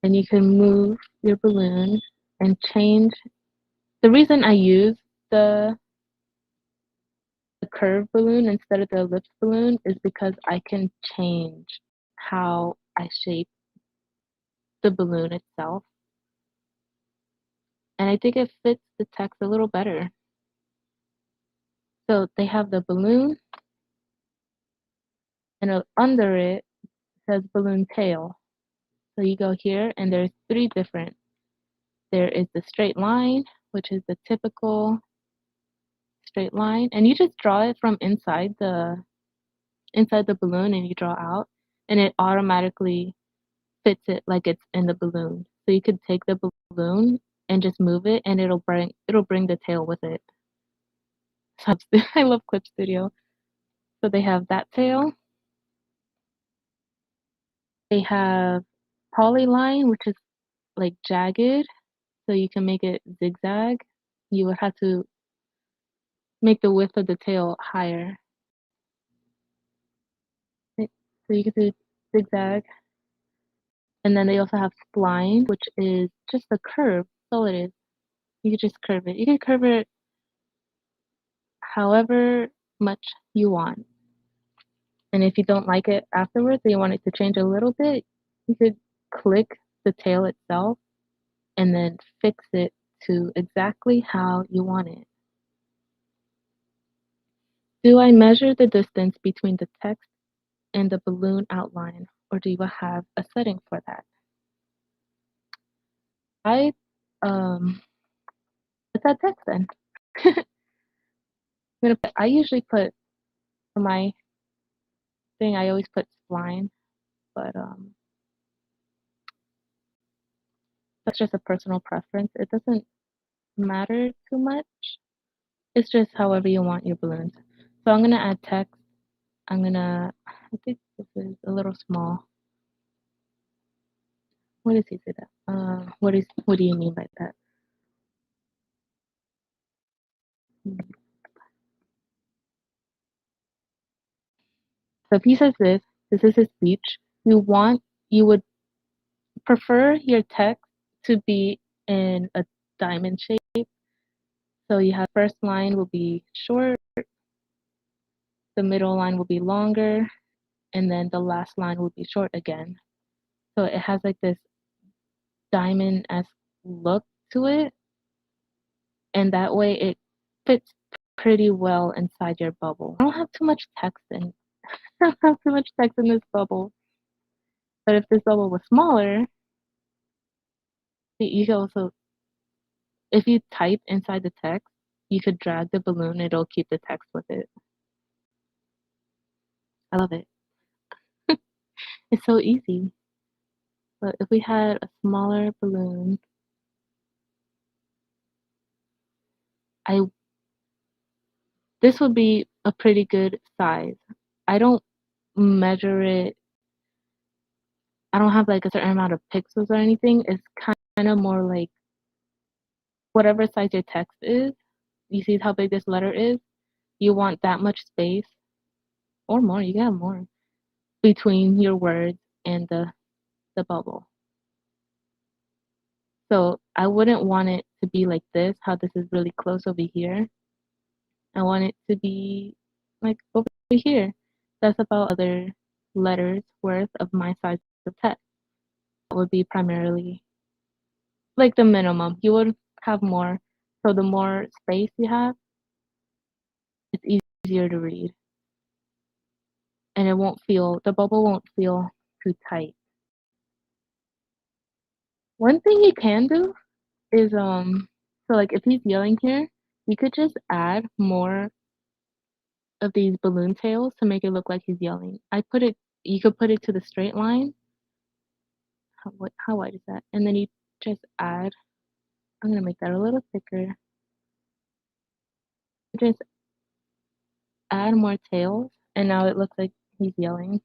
And you can move your balloon and change. The reason I use the curved balloon instead of the ellipse balloon is because I can change how I shape the balloon itself. And I think it fits the text a little better. So they have the balloon, and under it says balloon tail. So you go here, and there's three different. There is the straight line, which is the typical straight line, and you just draw it from inside the balloon, and you draw out, and it automatically fits it like it's in the balloon. So you could take the balloon and just move it, and it'll bring the tail with it. So I love Clip Studio. So they have that tail. They have polyline, which is like jagged, so you can make it zigzag. You would have to make the width of the tail higher. So you can do zigzag. And then they also have spline, which is just a curve. That's all it is. You can just curve it. You can curve it however much you want. And if you don't like it afterwards, or you want it to change a little bit, you could click the tail itself and then fix it to exactly how you want it. Do I measure the distance between the text and the balloon outline, or do you have a setting for that? I It's that text then. I usually put for my thing. I always put spline, but that's just a personal preference. It doesn't matter too much. It's just however you want your balloons. So I'm gonna add text. I think this is a little small. What is he say that? What do you mean by that? So if he says this is his speech. You would prefer your text to be in a diamond shape. So you have first line will be short, the middle line will be longer, and then the last line will be short again. So it has like this diamond-esque look to it, and that way it fits pretty well inside your bubble. I don't have too much text in I don't have too much text in this bubble. But if this bubble was smaller, you can also, if you type inside the text, you could drag the balloon, it'll keep the text with it. I love it. It's so easy. But if we had a smaller balloon, this would be a pretty good size. I don't measure it. I don't have like a certain amount of pixels or anything. It's kind of more like whatever size your text is. You see how big this letter is? You want that much space or more. You can have more between your words and the bubble. So I wouldn't want it to be like this, how this is really close over here. I want it to be like over here. That's about other letters worth of my size of text. That would be primarily like the minimum. You would have more. So the more space you have, it's easier to read. And the bubble won't feel too tight. One thing you can do is so like if he's yelling here, you could just add more of these balloon tails to make it look like he's yelling. You could put it to the straight line. How wide is that? And then you just add, I'm gonna make that a little thicker. Just add more tails, and now it looks like he's yelling.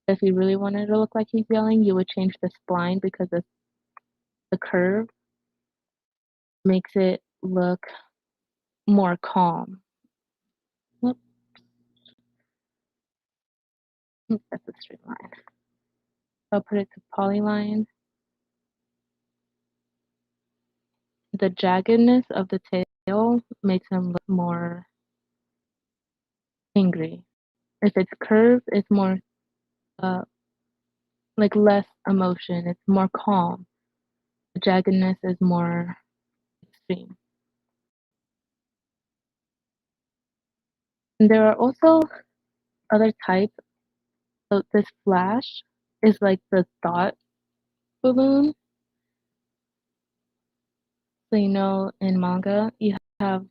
If you really wanted it to look like he's yelling, you would change the spline because the curve makes it look more calm. Whoops, that's a straight line. I'll put it to polyline. The jaggedness of the tail makes him look more angry. If it's curved, it's more uh, like less emotion. It's more calm. The jaggedness is more extreme. And there are also other types. So this flash is like the dot balloon. So in manga, you have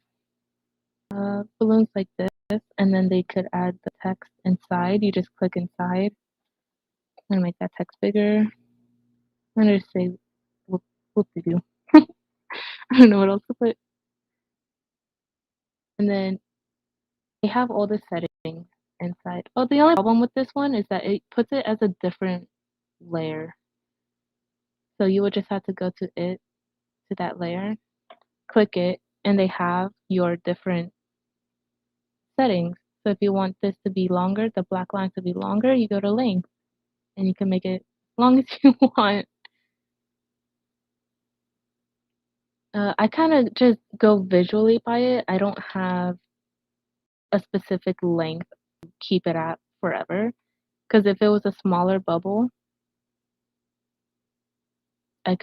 balloons like this, and then they could add the text inside. You just click inside. I'm gonna make that text bigger. I'm gonna just say whoop-de-doo. I don't know what else to put. And then they have all the settings inside. Oh, the only problem with this one is that it puts it as a different layer. So you would just have to go to that layer, click it, and they have your different settings. So if you want this to be longer, the black line to be longer, you go to length, and you can make it as long as you want. I kind of just go visually by it. I don't have a specific length to keep it at forever. Because if it was a smaller bubble, I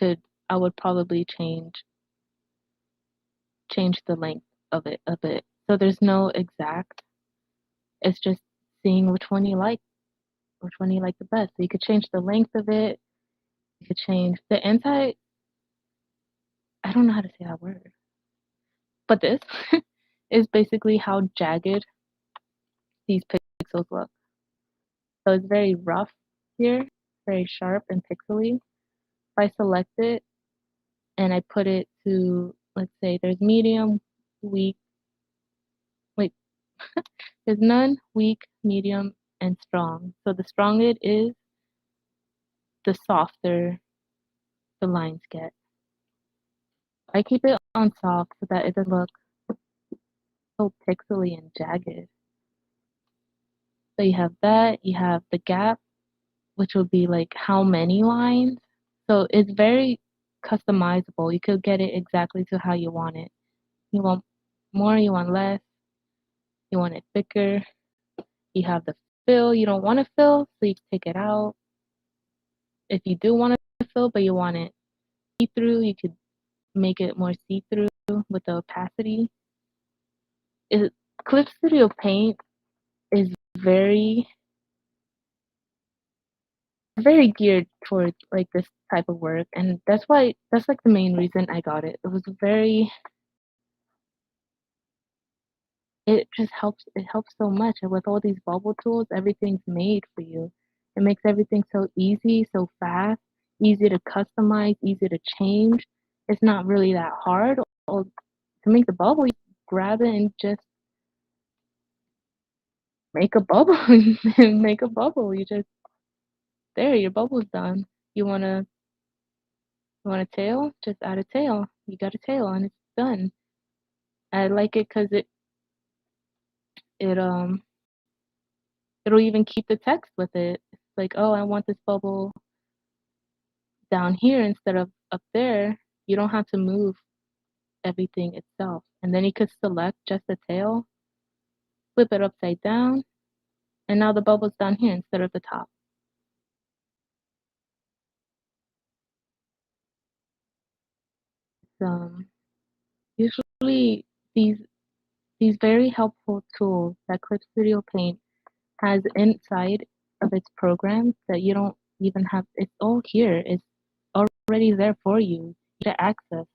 would probably change the length of it a bit. So there's no exact. It's just seeing which one you like the best. So you could change the length of it. You could change the anti. I don't know how to say that word. But this is basically how jagged these pixels look. So it's very rough here, very sharp and pixely. If I select it and I put it to, let's say there's medium, weak, wait, there's none, weak, medium, and strong. So the stronger it is, the softer the lines get. I keep it on soft so that it doesn't look so pixely and jagged. So you have that, you have the gap, which would be like how many lines. So it's very customizable. You could get it exactly to how you want it. You want more, you want less, you want it thicker. You have the fill, you don't want to fill, so you take it out. If you do want to fill, but you want it see-through, you could make it more see-through with the opacity. Clip Studio Paint is very geared towards like this type of work, and that's like the main reason I got it. It just helps. It helps so much, and with all these bubble tools, everything's made for you. It makes everything so easy, so fast, easy to customize, easy to change. It's not really that hard. Or to make the bubble, you grab it and just make a bubble and make a bubble. Your bubble's done. You want a tail? Just add a tail. You got a tail and it's done. I like it because it it'll even keep the text with it. It's like, oh, I want this bubble down here instead of up there. You don't have to move everything itself. And then you could select just the tail, flip it upside down, and now the bubble's down here instead of the top. Usually these very helpful tools that Clip Studio Paint has inside of its program that you don't even have. It's all here. It's already there for you to access.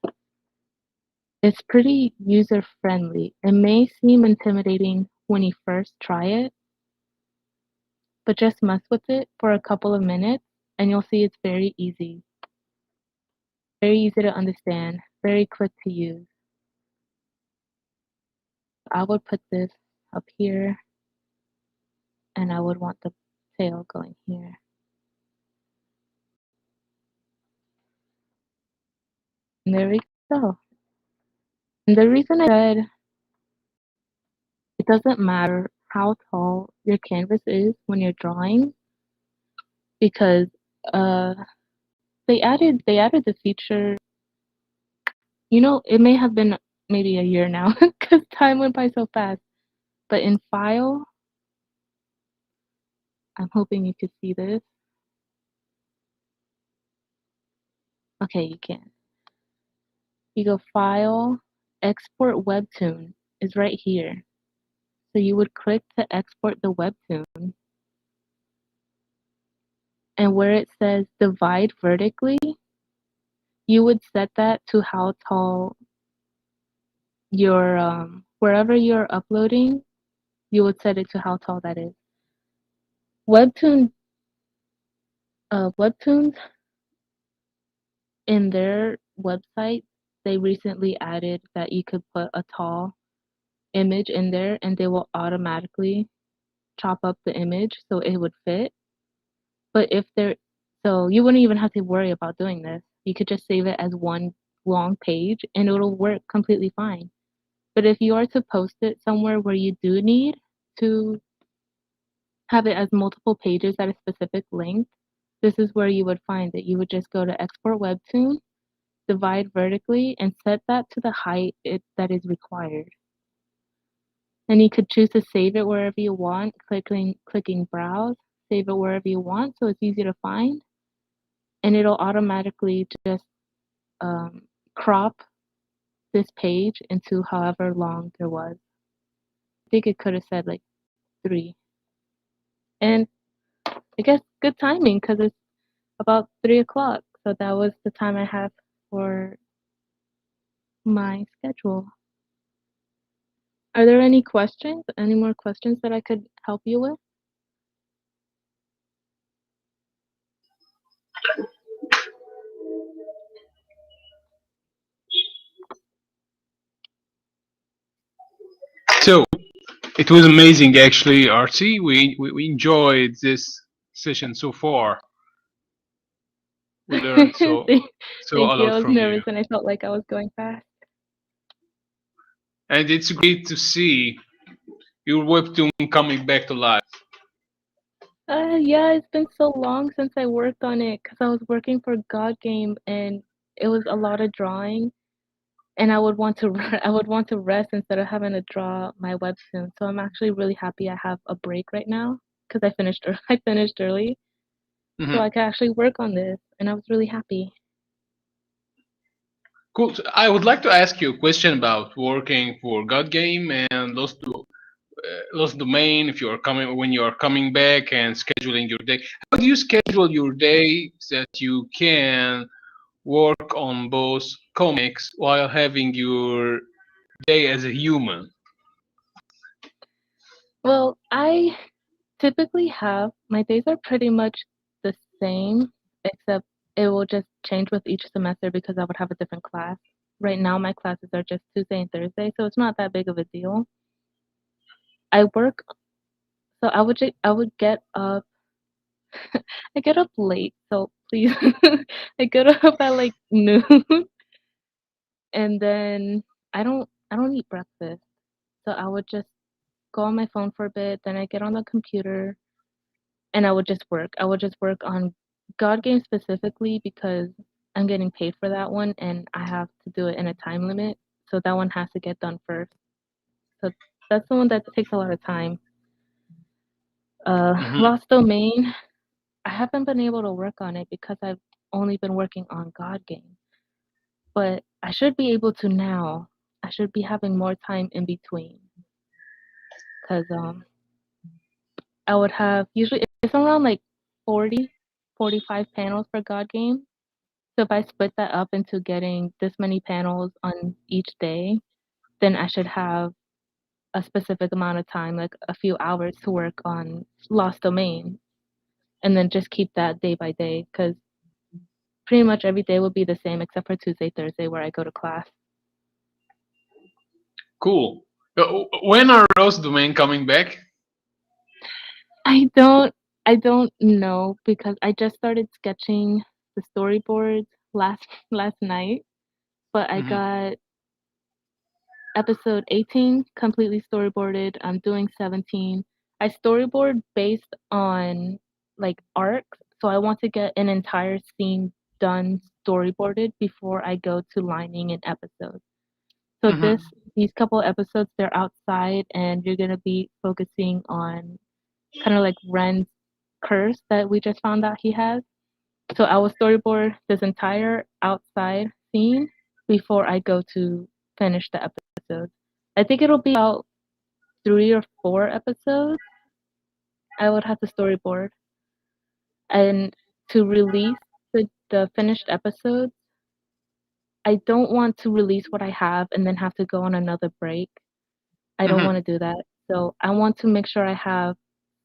It's pretty user friendly. It may seem intimidating when you first try it, but just mess with it for a couple of minutes and you'll see it's very easy to understand, very quick to use. I would put this up here and I would want the tail going here. And there we go. And the reason I said it doesn't matter how tall your canvas is when you're drawing, because uh, they added the feature. It may have been maybe a year now because time went by so fast. But in File, I'm hoping you could see this. Okay, you can. You go File, Export Webtoon is right here. So you would click to export the webtoon, and where it says divide vertically, you would set that to how tall your wherever you're uploading, you would set it to how tall that is. Webtoon Webtoons in their website, they recently added that you could put a tall image in there and they will automatically chop up the image so it would fit. But so you wouldn't even have to worry about doing this. You could just save it as one long page and it'll work completely fine. But if you are to post it somewhere where you do need to have it as multiple pages at a specific length, this is where you would find it. You would just go to Export Webtoon, divide vertically, and set that to the height that is required. And you could choose to save it wherever you want, clicking Browse, save it wherever you want so it's easy to find, and it'll automatically just crop this page into however long there was. I think it could have said like 3. And I guess good timing because it's about 3 o'clock. So that was the time I have for my schedule. Are there any questions? Any more questions that I could help you with? So it was amazing, actually, Artsy. We enjoyed this session so far. We learned so Thank a you. I lot was from you, nervous and I felt like I was going fast. and it's great to see your webtoon coming back to life. Yeah, it's been so long since I worked on it because I was working for God Game and it was a lot of drawing, and I would want to I would want to rest instead of having to draw my webtoon. So I'm actually really happy I have a break right now because I finished early, so Mm-hmm. I could actually work on this, and I was really happy. Cool. So I would like to ask you a question about working for God Game and Lost Domain. If you are coming when you are coming back and scheduling your day, how do you schedule your day that you can work on both comics while having your day as a human? Well, I typically have my days are pretty much the same, except it will just change with each semester because I would have a different class. Right now, my classes are just Tuesday and Thursday, so it's not that big of a deal. I work, so I would get up. I get up late, so please, I get up at like noon, and then I don't eat breakfast, so I would just go on my phone for a bit, then I get on the computer and I would just work. I would just work on God Game specifically because I'm getting paid for that one and I have to do it in a time limit. So that one has to get done first. So that's the one that takes a lot of time. Hmm. Lost Domain, I haven't been able to work on it because I've only been working on God Game. But I should be able to now. I should be having more time in between because I would have usually it's around like 40, 45 panels for God Game. So if I split that up into getting this many panels on each day, then I should have a specific amount of time, like a few hours to work on lost domain, and then just keep that day by day, because pretty much every day will be the same except for Tuesday, Thursday, where I go to class. Cool. When are those domain coming back? I don't know, because I just started sketching the storyboards last night, but I Mhm. got episode 18 completely storyboarded. I'm doing 17. I storyboard based on like arcs, so I want to get an entire scene done storyboarded before I go to lining an episode. So Mhm. these couple episodes, they're outside, and you're gonna be focusing on kind of like Ren's curse that we just found out he has. So I will storyboard this entire outside scene before I go to finish the episode. I think it'll be about 3 or 4 episodes I would have to storyboard. And to release the finished episodes, I don't want to release what I have and then have to go on another break. I don't Mhm. want to do that. So I want to make sure I have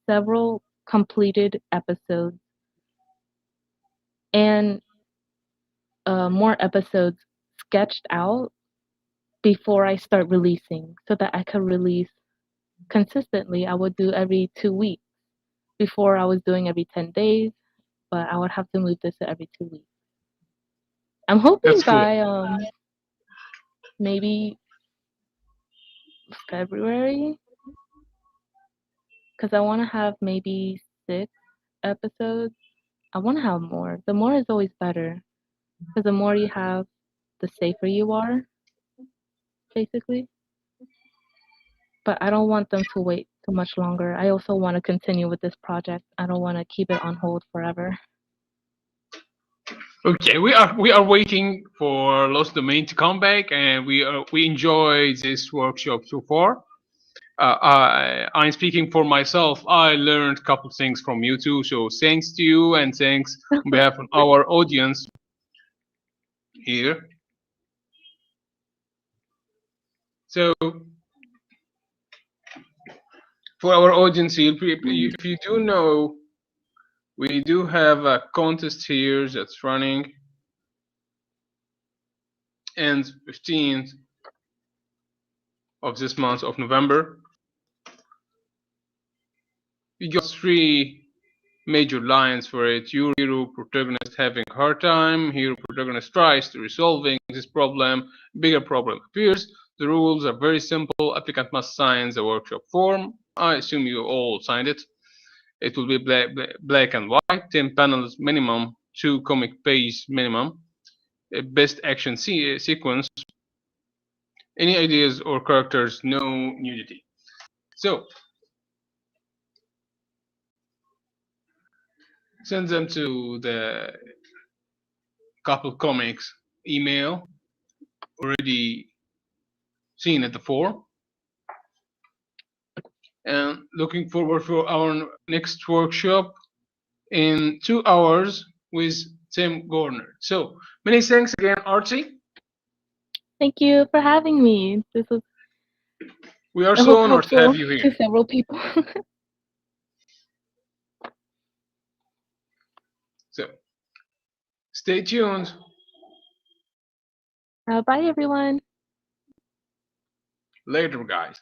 several completed episodes and more episodes sketched out before I start releasing, so that I can release consistently. I would do every 2 weeks. Before I was doing every 10 days, but I would have to move this to every 2 weeks. I'm hoping That's cool. by maybe February, because I want to have maybe 6 episodes. I want to have more. The more is always better, because the more you have, the safer you are, basically. But I don't want them to wait too much longer. I also want to continue with this project. I don't want to keep it on hold forever. Okay, we are waiting for Lost Domain to come back, and we enjoy this workshop so far. I'm speaking for myself. I learned a couple things from you too, so thanks to you, and thanks on behalf of our audience here. So for our audience here, if you do know, we do have a contest here that's running, ends 15th of this month of November. We got 3 major lines for it. Hero protagonist having a hard time. Hero protagonist tries to resolving this problem. Bigger problem appears. The rules are very simple. Applicant must sign the workshop form. I assume you all signed it. It will be black and white. 10 panels minimum. 2 comic page minimum. Best action sequence. Any ideas or characters? No nudity. So send them to the couple comics email already seen at the forum, and looking forward for our next workshop in 2 hours with Tim Goernert. So many thanks again, Artsy. Thank you for having me. This was, We are I so hope, honored to have helpful you to here. several people. So stay tuned. Bye, everyone. Later, guys.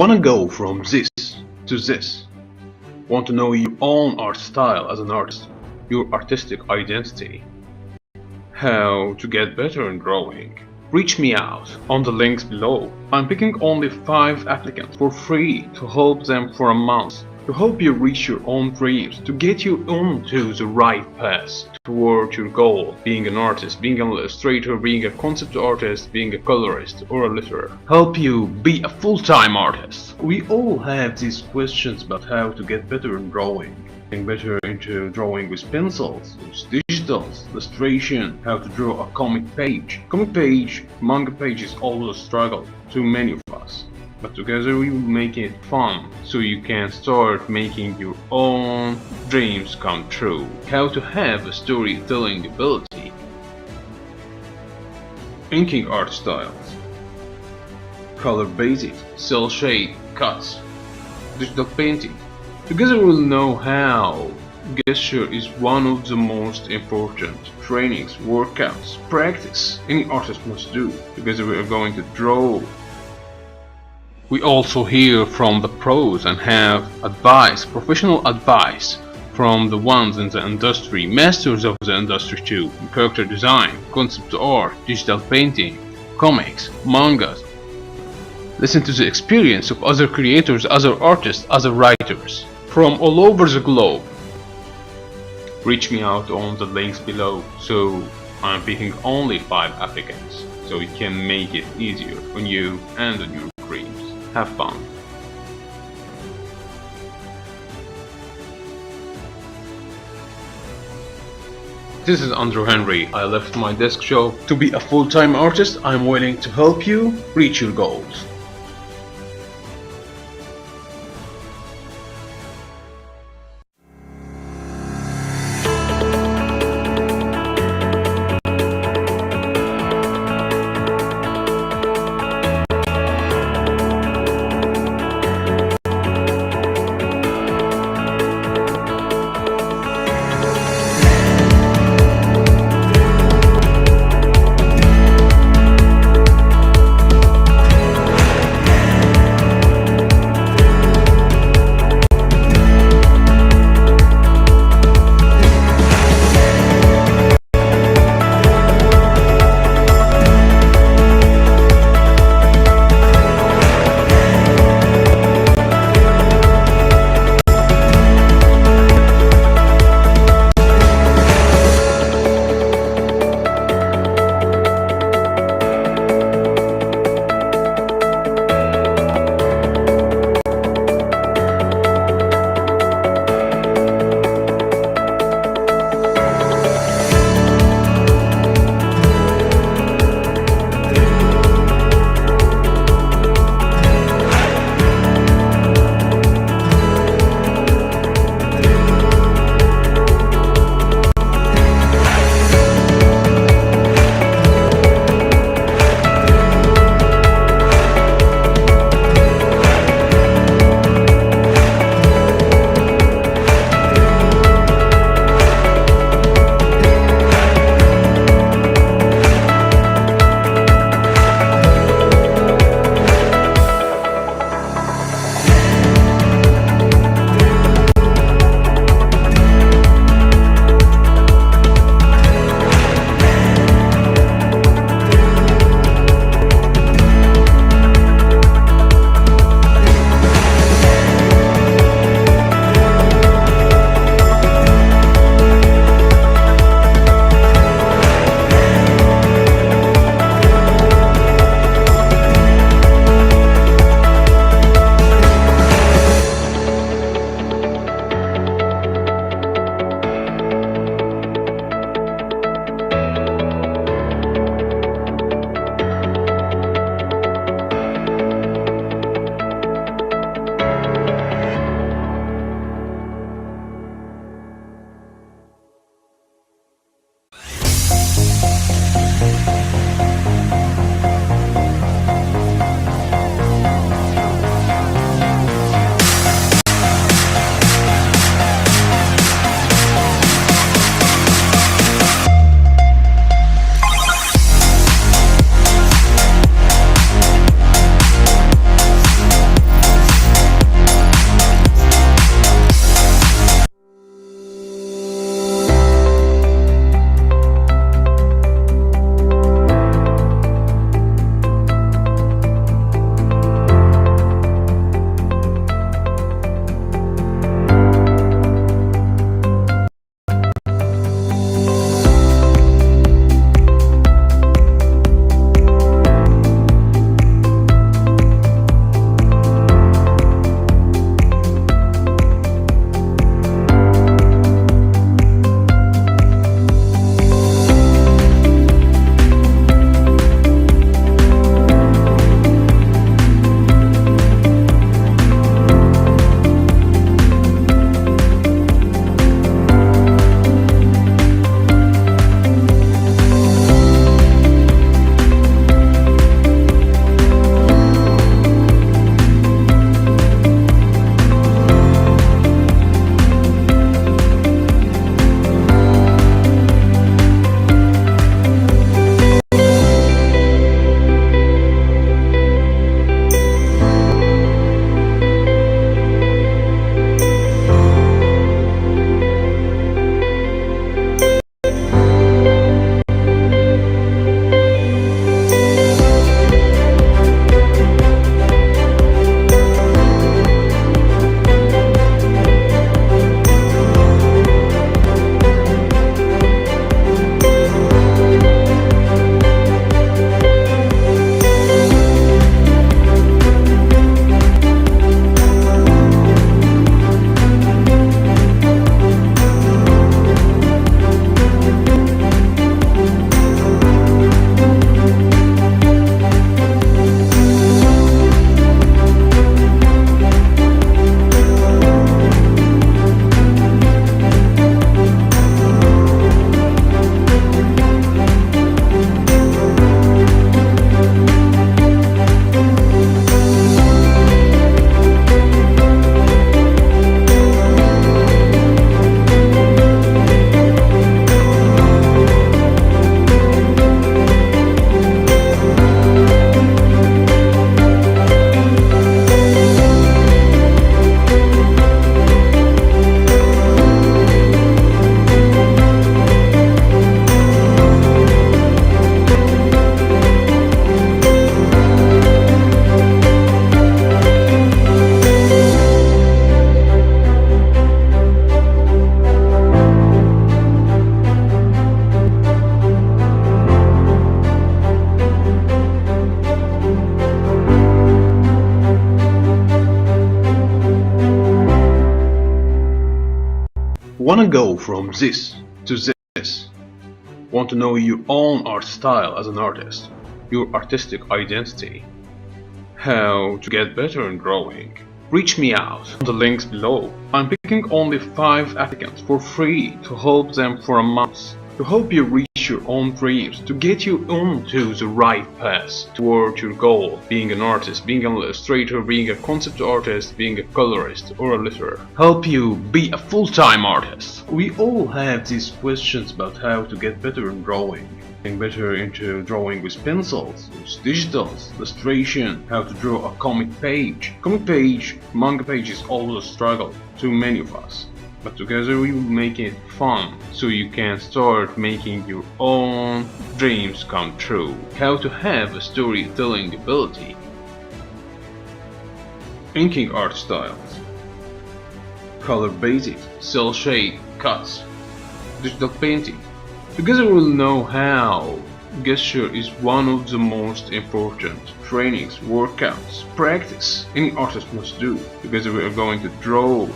Wanna go from this to this? Want to know your own art style as an artist, your artistic identity? How to get better in drawing? Reach me out on the links below. I'm picking only 5 applicants for free to help them for a month, to help you reach your own dreams, to get you onto the right path toward your goal, being an artist, being an illustrator, being a concept artist, being a colorist or a letterer. Help you be a full-time artist. We all have these questions about how to get better in drawing. Getting better into drawing with pencils, with digitals, illustration, how to draw a comic page. Comic page, manga page is always a struggle to many of us. But together we will make it fun, so you can start making your own dreams come true. How to have a storytelling ability. Inking art styles. Color basics, cell shade, cuts. Digital painting. Together we'll know how. Gesture is one of the most important trainings, workouts, practice any artist must do. Together we are going to draw. We also hear from the pros and have advice, professional advice from the ones in the industry, masters of the industry too, character design, concept art, digital painting, comics, mangas. Listen to the experience of other creators, other artists, other writers from all over the globe. Reach me out on the links below, so I'm picking only 5 applicants, so we can make it easier on you and on your dreams. Have fun. This is Andrew Henry. I left my desk job to be a full-time artist. I'm willing to help you reach your goals. Wanna go from this to this? Want to know your own art style as an artist, your artistic identity, how to get better in drawing? Reach me out on the links below. I'm picking only 5 applicants for free to help them for a month, to help you reach your own dreams, to get you onto the right path toward your goal, being an artist, being an illustrator, being a concept artist, being a colorist or a letterer. Help you be a full-time artist. We all have these questions about how to get better in drawing. Getting better into drawing with pencils, with digitals, illustration, how to draw a comic page. Manga page is always a struggle to many of us. But together we will make it fun, so you can start making your own dreams come true. How to have a storytelling ability. Inking art styles. Color basics, cell shade, cuts, digital painting. Together we'll know how. Gesture is one of the most important trainings, workouts, practice any artist must do. Together we are going to draw.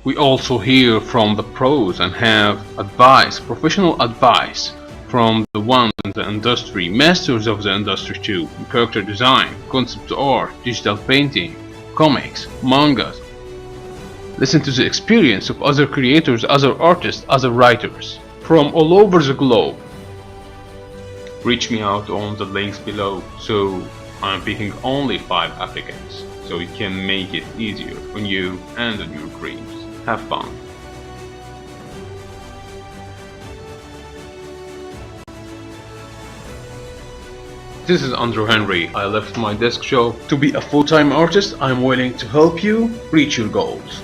We also hear from the pros and have advice, professional advice from the ones in the industry, masters of the industry too, character design, concept art, digital painting, comics, mangas. Listen to the experience of other creators, other artists, other writers from all over the globe. Reach me out on the links below. So I'm picking only 5 applicants, so it can make it easier on you and on your dreams. Have fun. This is Andrew Henry. I left my desk job to be a full-time artist. I'm willing to help you reach your goals.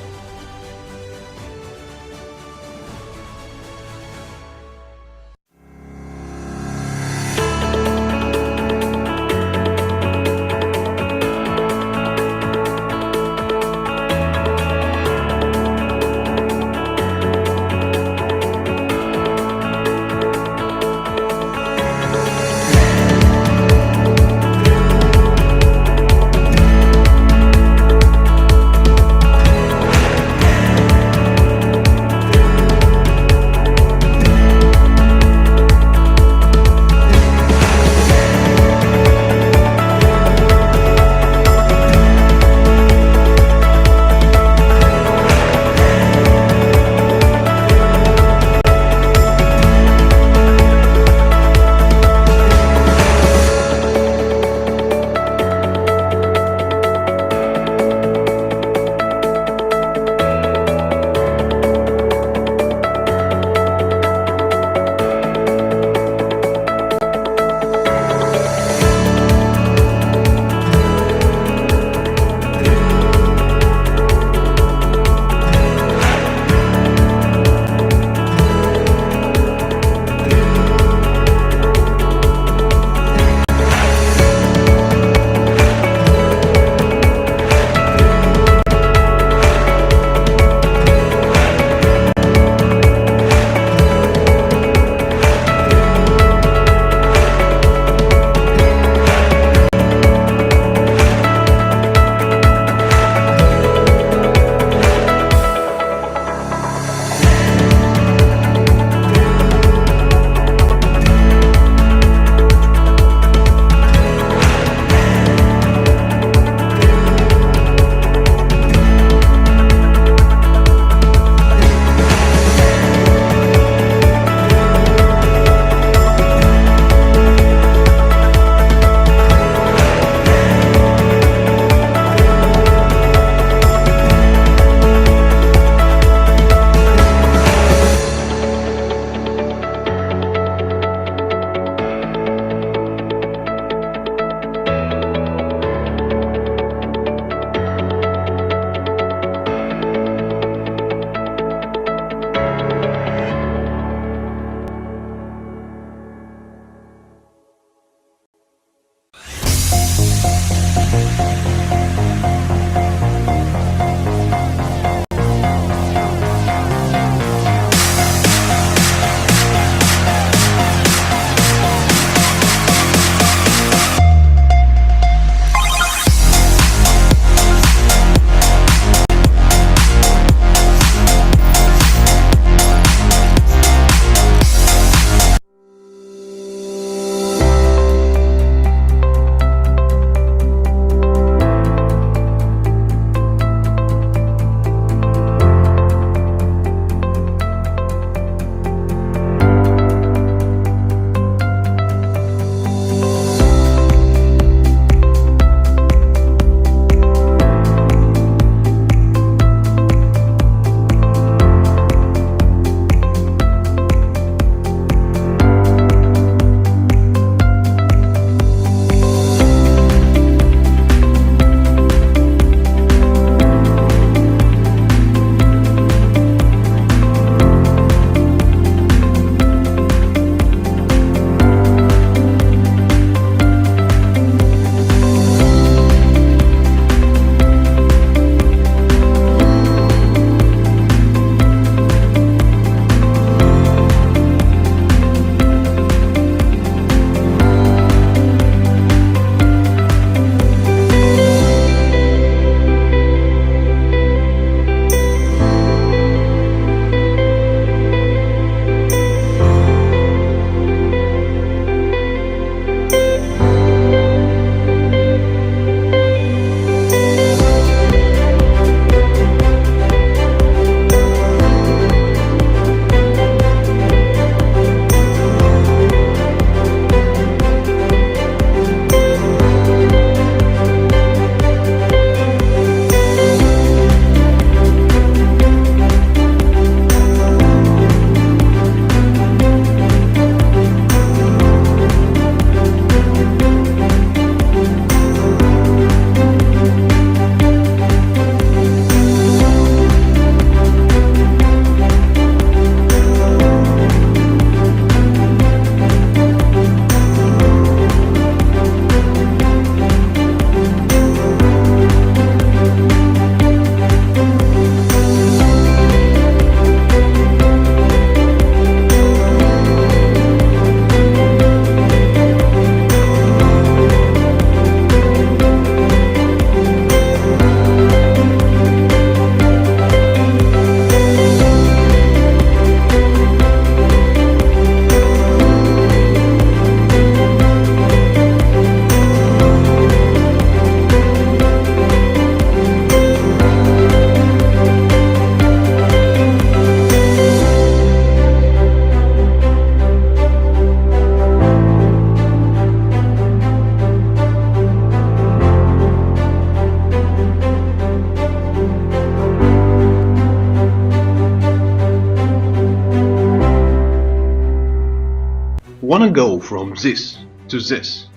Wanna go from this to this?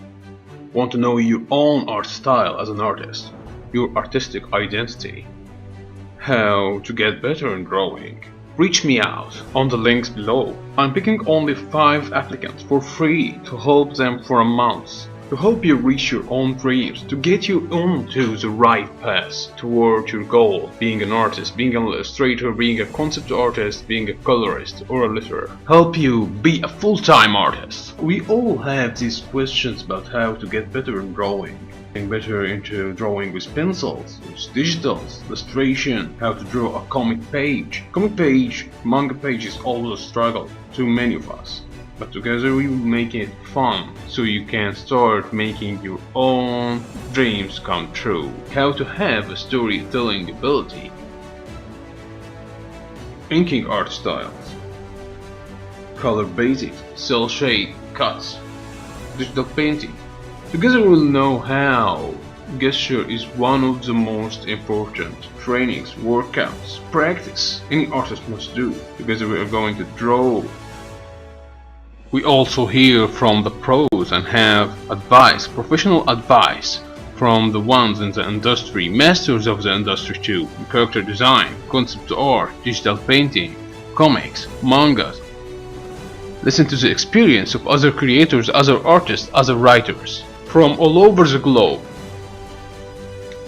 Want to know your own art style as an artist, your artistic identity, how to get better in drawing? Reach me out on the links below. I'm picking only 5 applicants for free to help them for a month, to help you reach your own dreams, to get you onto the right path toward your goal, being an artist, being an illustrator, being a concept artist, being a colorist or a letterer. Help you be a full-time artist. We all have these questions about how to get better in drawing. Getting better into drawing with pencils, with digitals, illustration, how to draw a comic page. Comic page, manga page is always a struggle to many of us. But together we will make it fun, so you can start making your own dreams come true. How to have a storytelling ability. Inking art styles. Color basics, cell shade, cuts, digital painting. Together we'll know how. Gesture is one of the most important trainings, workouts, practice any artist must do. Together we are going to draw. We also hear from the pros and have advice, professional advice from the ones in the industry, masters of the industry too, character design, concept art, digital painting, comics, mangas. Listen to the experience of other creators, other artists, other writers from all over the globe.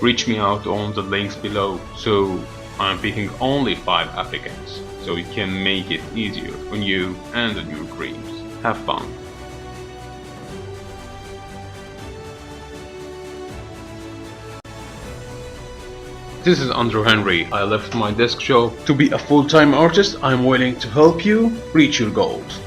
Reach me out on the links below. So I'm picking only 5 applicants, so it can make it easier on you and on your dreams. Have fun. This is Andrew Henry. I left my desk job to be a full-time artist. I'm willing to help you reach your goals.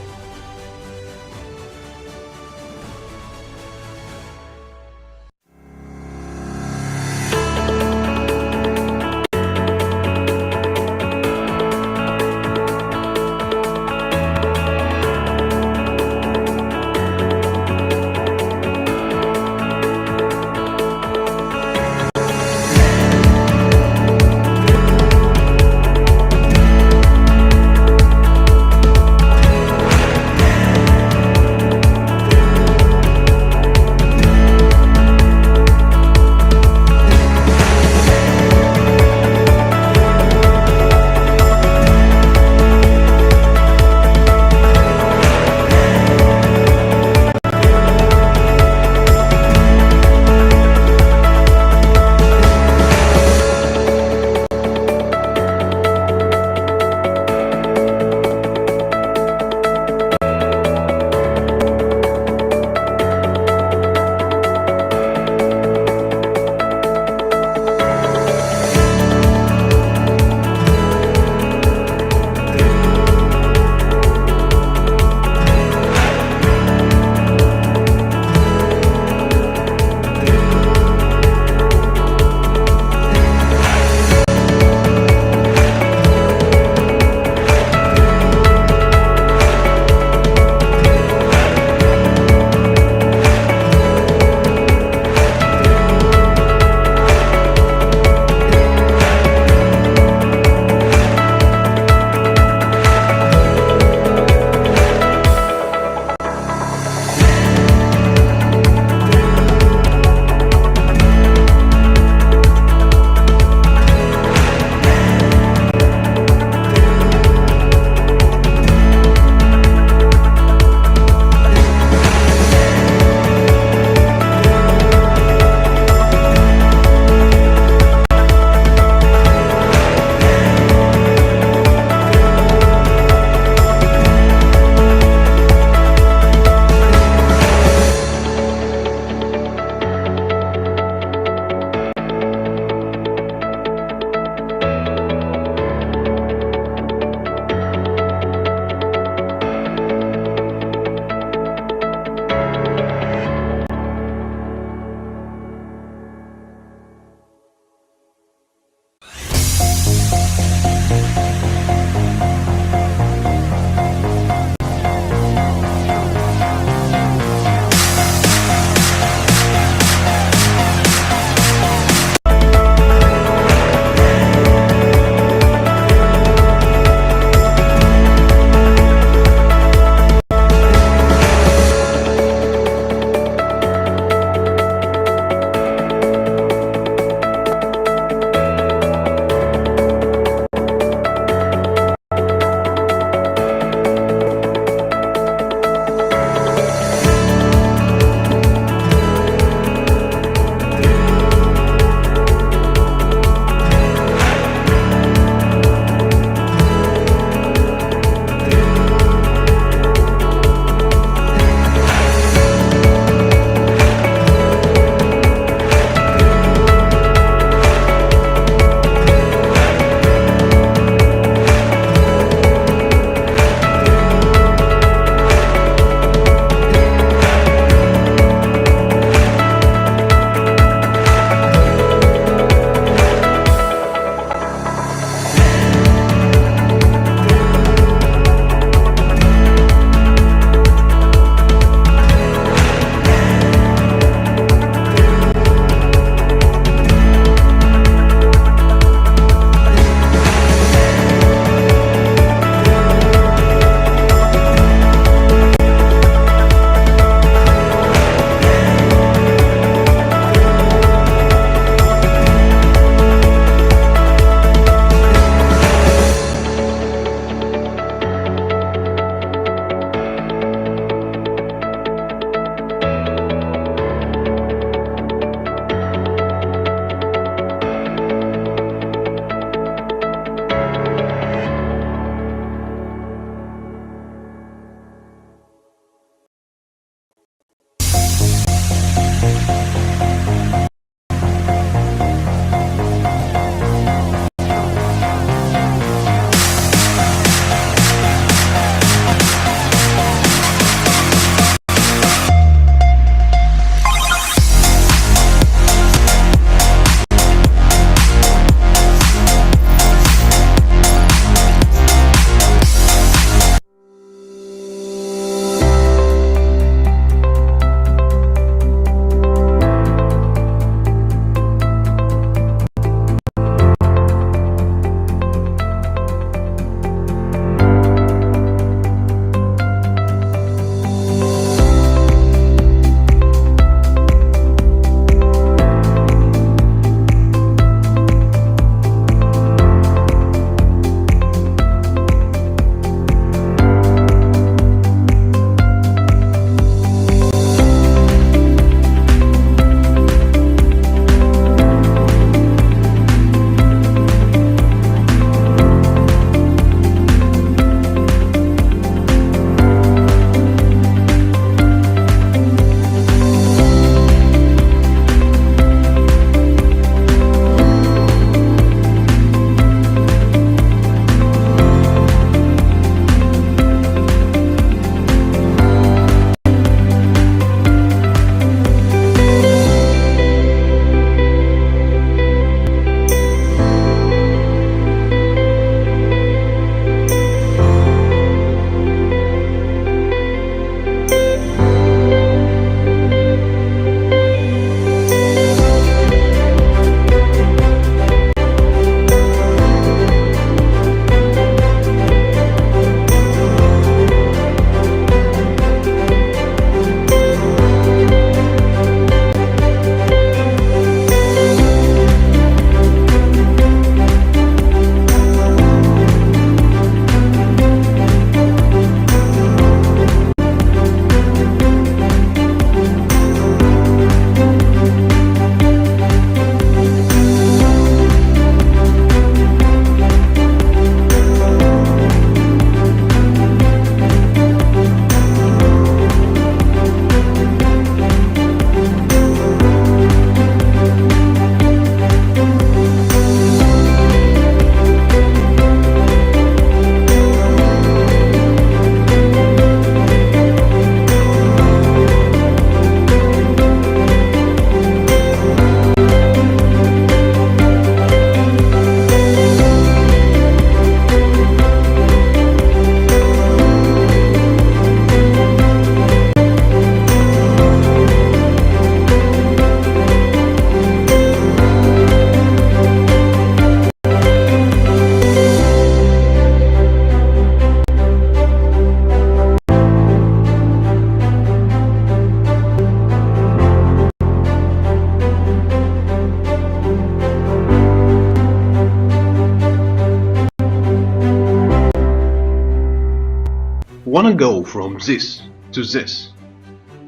Wanna go from this to this?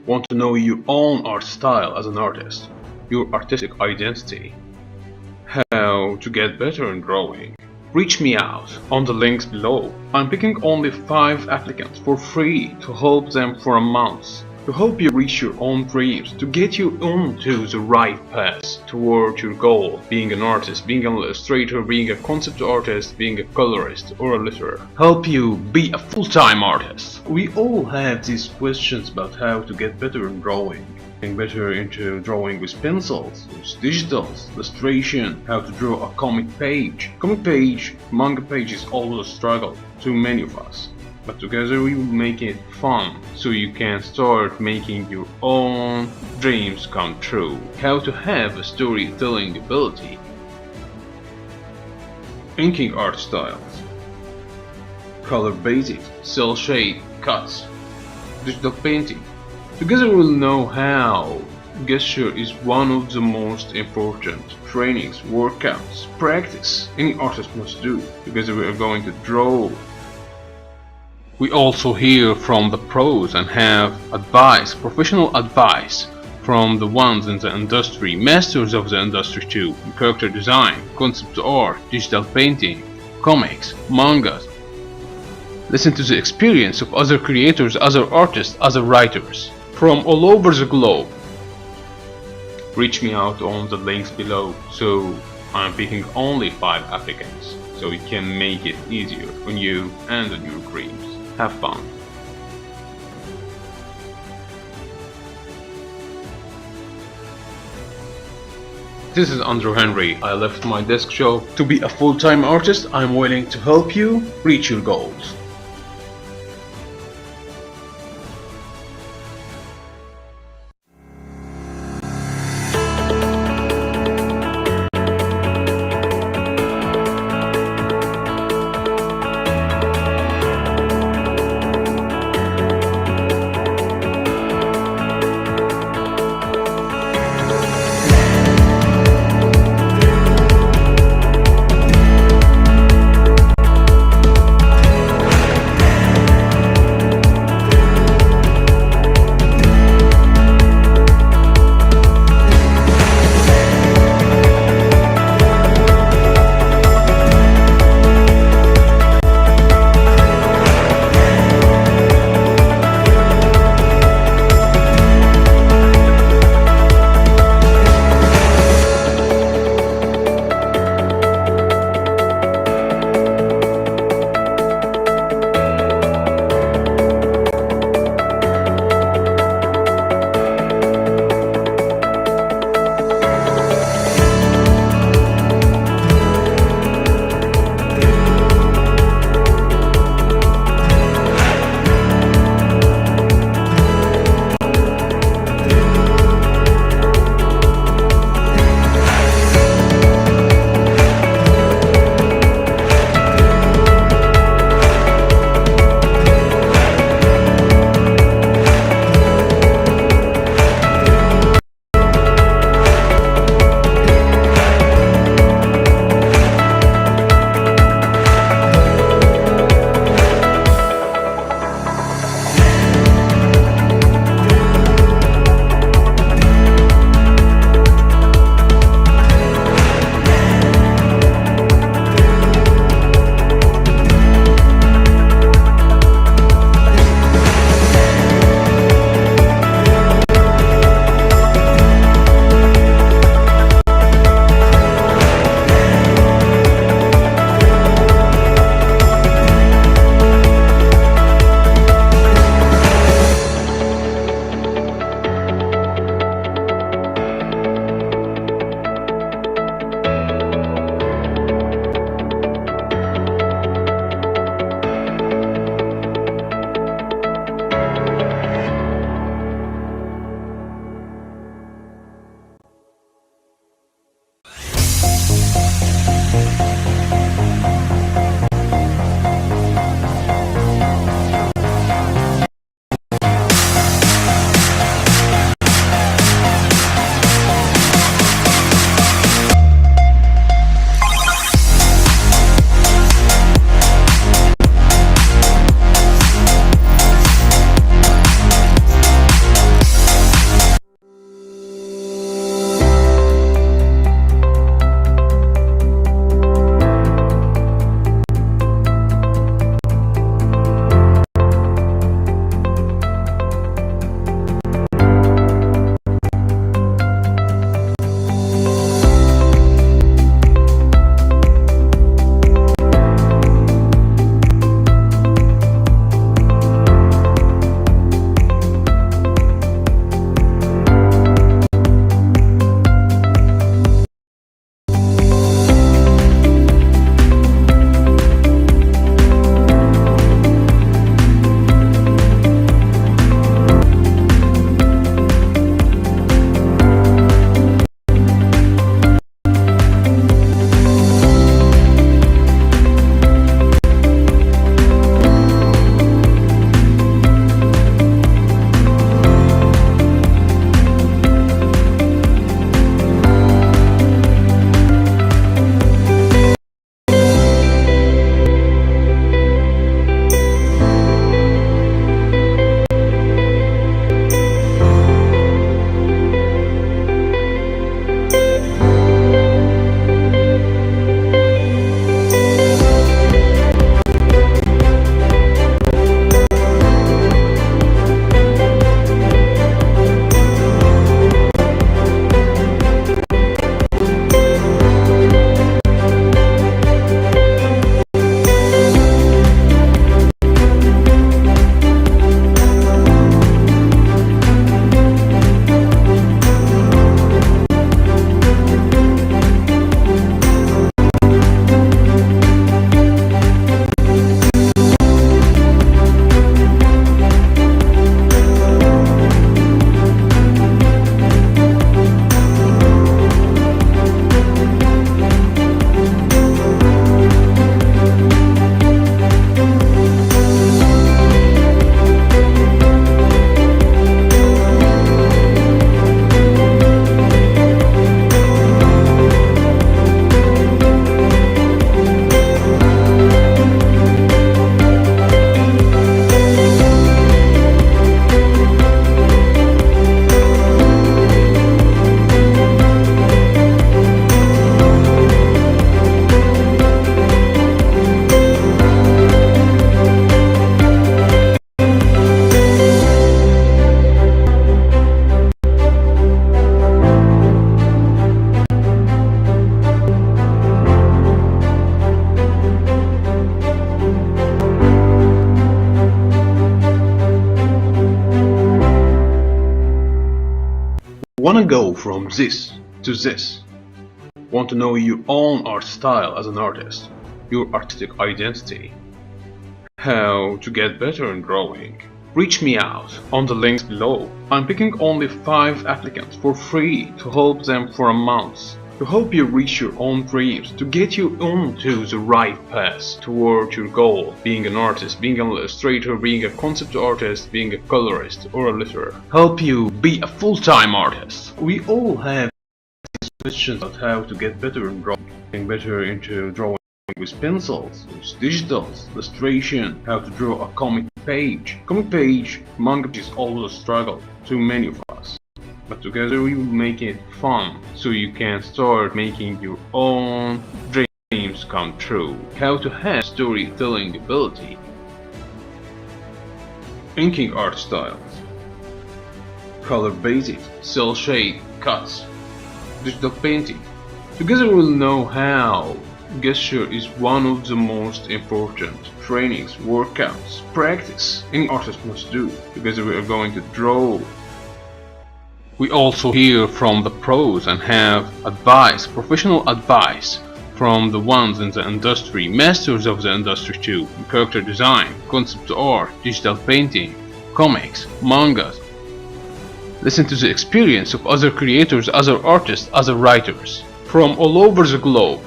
Want to know your own art style as an artist, your artistic identity, how to get better in drawing? Reach me out on the links below. I'm picking only 5 applicants for free to help them for a month, to help you reach your own dreams, to get you onto the right path toward your goal, being an artist, being an illustrator, being a concept artist, being a colorist or a letterer. Help you be a full-time artist. We all have these questions about how to get better in drawing. Getting better into drawing with pencils, with digitals, illustration, how to draw a comic page. Comic page, manga page is always a struggle to many of us. But together we will make it fun, so you can start making your own dreams come true. How to have a storytelling ability. Inking art styles. Color basics, cell shade, cuts. Digital painting. Together we'll know how. Gesture is one of the most important trainings, workouts, practice any artist must do. Together we are going to draw. We also hear from the pros and have advice, professional advice from the ones in the industry, masters of the industry too, character design, concept art, digital painting, comics, mangas. Listen to the experience of other creators, other artists, other writers from all over the globe. Reach me out on the links below, so I'm picking only 5 applicants, so we can make it easier on you and on your dreams. Have fun. This is Andrew Henry. I left my desk job to be a full-time artist. I'm willing to help you reach your goals. Wanna go from this to this? Want to know your own art style as an artist, your artistic identity, how to get better in drawing? Reach me out on the links below. I'm picking only 5 applicants for free to help them for a month, to help you reach your own dreams, to get you onto the right path toward your goal, being an artist, being an illustrator, being a concept artist, being a colorist or a letterer. Help you be a full-time artist. We all have questions about how to get better in drawing, getting better into drawing with pencils, with digitals, illustration, how to draw a comic page. Comic page, manga is always a struggle to many of us. But together we will make it fun, so you can start making your own dreams come true. How to have storytelling ability. Inking art styles. Color basics, cell shade, cuts. Digital painting. Together we'll know how. Gesture is one of the most important trainings, workouts, practice any artist must do. Together we are going to draw. We also hear from the pros and have advice, professional advice from the ones in the industry, masters of the industry too, in character design, concept art, digital painting, comics, mangas. Listen to the experience of other creators, other artists, other writers from all over the globe.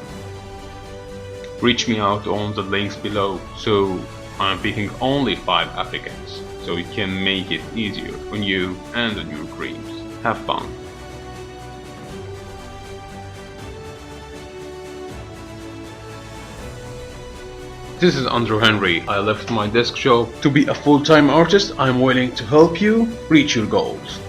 Reach me out on the links below, so I'm picking only 5 applicants, so we can make it easier on you and on your dreams. Have fun. This is Andrew Henry. I left my desk job to be a full-time artist. I'm willing to help you reach your goals.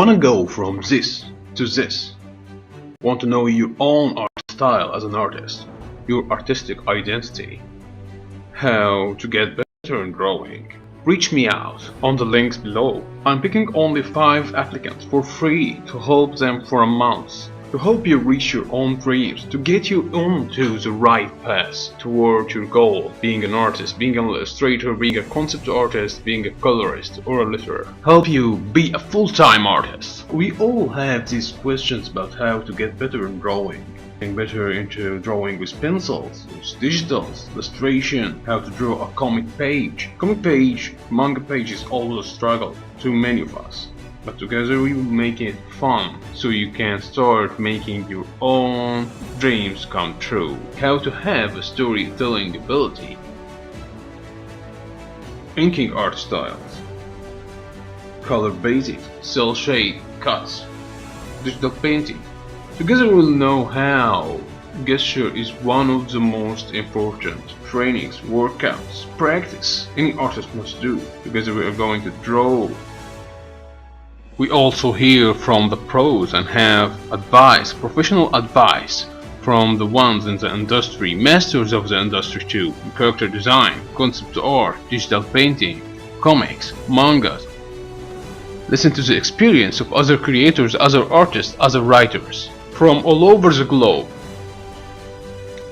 Wanna go from this to this? Want to know your own art style as an artist, your artistic identity, how to get better in drawing? Reach me out on the links below. I'm picking only 5 applicants for free to help them for a month, to help you reach your own dreams, to get you onto the right path toward your goal, being an artist, being an illustrator, being a concept artist, being a colorist or a letterer. Help you be a full-time artist. We all have these questions about how to get better in drawing. Getting better into drawing with pencils, with digitals, illustration, how to draw a comic page. Comic page, manga page is always a struggle to many of us. But together we will make it fun, so you can start making your own dreams come true. How to have a storytelling ability. Inking art styles. Color basics, cell shade, cuts. Digital painting. Together we'll know how. Gesture is one of the most important trainings, workouts, practice any artist must do. Together we are going to draw. We also hear from the pros and have advice, professional advice from the ones in the industry, masters of the industry too, character design, concept art, digital painting, comics, mangas. Listen to the experience of other creators, other artists, other writers from all over the globe.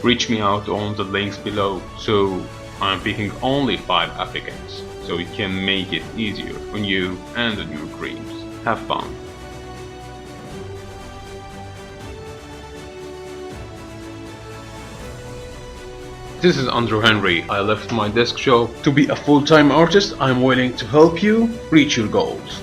Reach me out on the links below, so I'm picking only 5 applicants, so we can make it easier on you and on your dreams. Have fun. This is Andrew Henry. I left my desk job to be a full-time artist. I'm willing to help you reach your goals.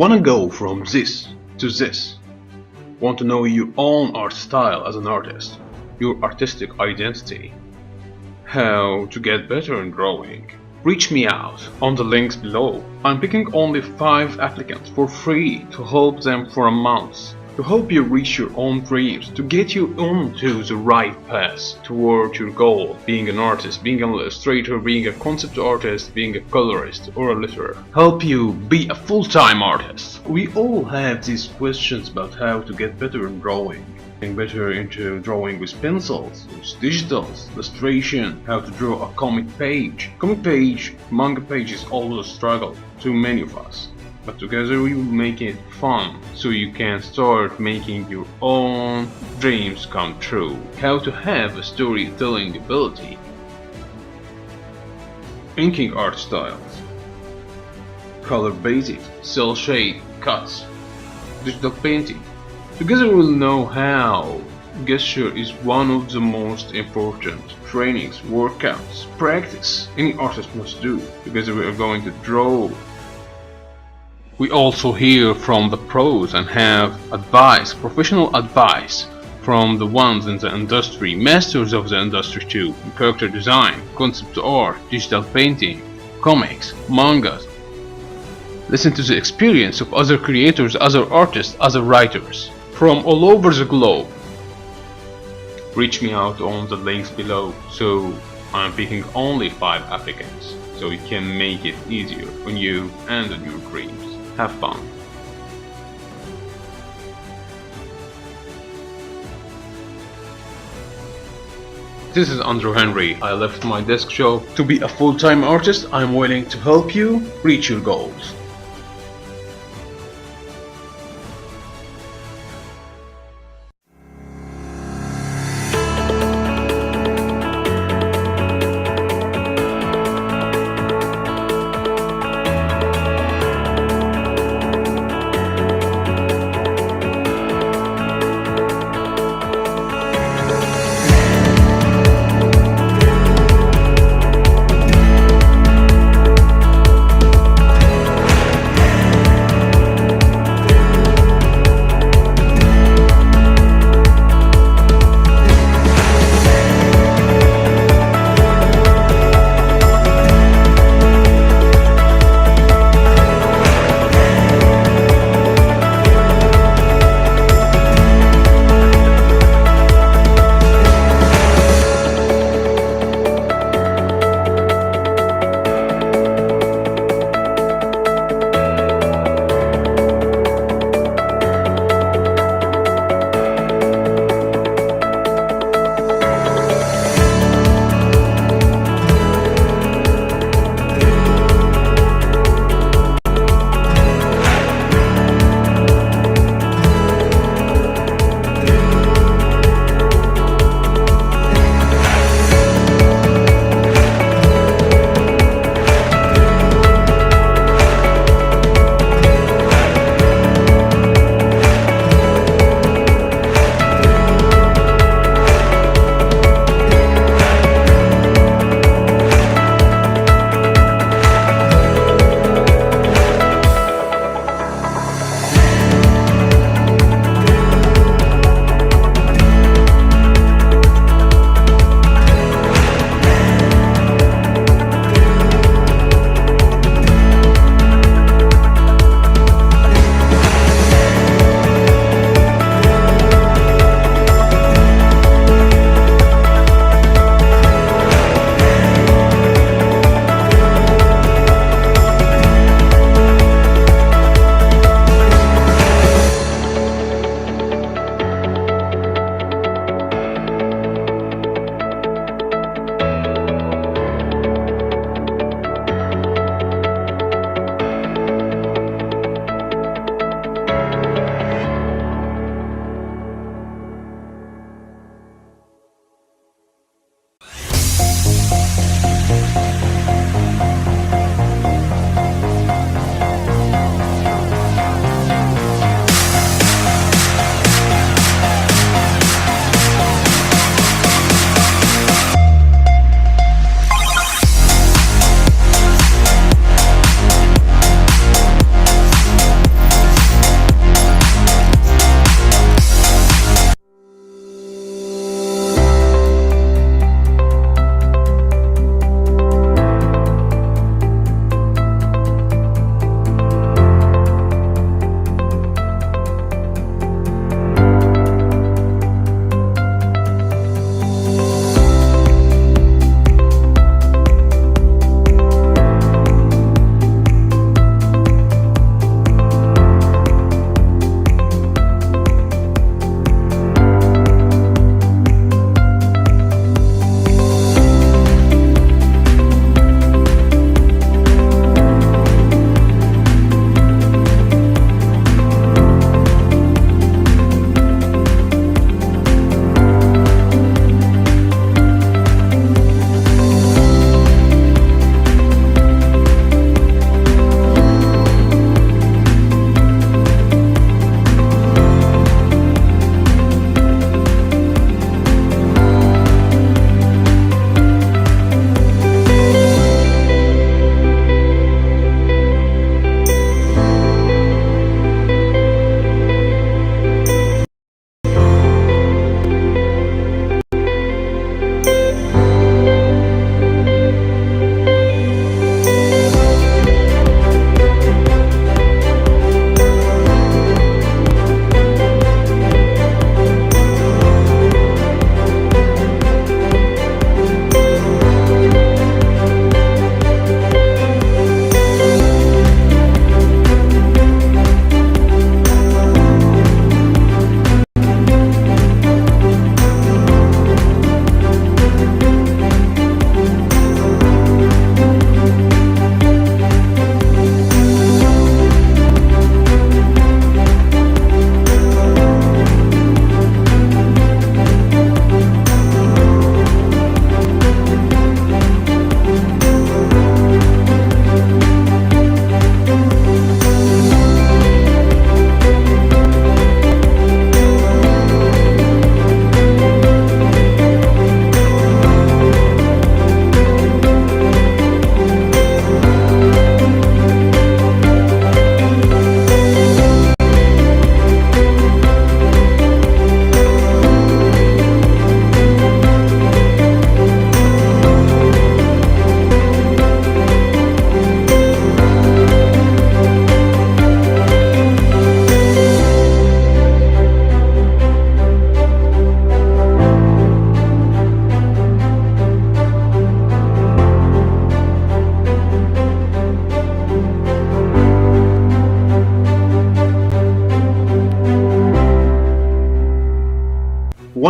Wanna go from this to this? Want to know your own art style as an artist, your artistic identity, how to get better in drawing? Reach me out on the links below. I'm picking only 5 applicants for free to help them for a month, to help you reach your own dreams, to get you onto the right path toward your goal, being an artist, being an illustrator, being a concept artist, being a colorist or a letterer. Help you be a full-time artist. We all have these questions about how to get better in drawing. Getting better into drawing with pencils, with digitals, illustration, how to draw a comic page. Comic page, manga page is always a struggle to many of us. But together we will make it fun, so you can start making your own dreams come true. How to have a storytelling ability. Inking art styles. Color basics, cell shade, cuts. Digital painting. Together we'll know how. Gesture is one of the most important trainings, workouts, practice any artist must do. Together we are going to draw. We also hear from the pros and have advice, professional advice from the ones in the industry, masters of the industry too, character design, concept art, digital painting, comics, mangas. Listen to the experience of other creators, other artists, other writers from all over the globe. Reach me out on the links below, so I'm picking only 5 applicants, so we can make it easier on you and on your dreams. Have fun. This is Andrew Henry. I left my desk job to be a full-time artist. I'm willing to help you reach your goals.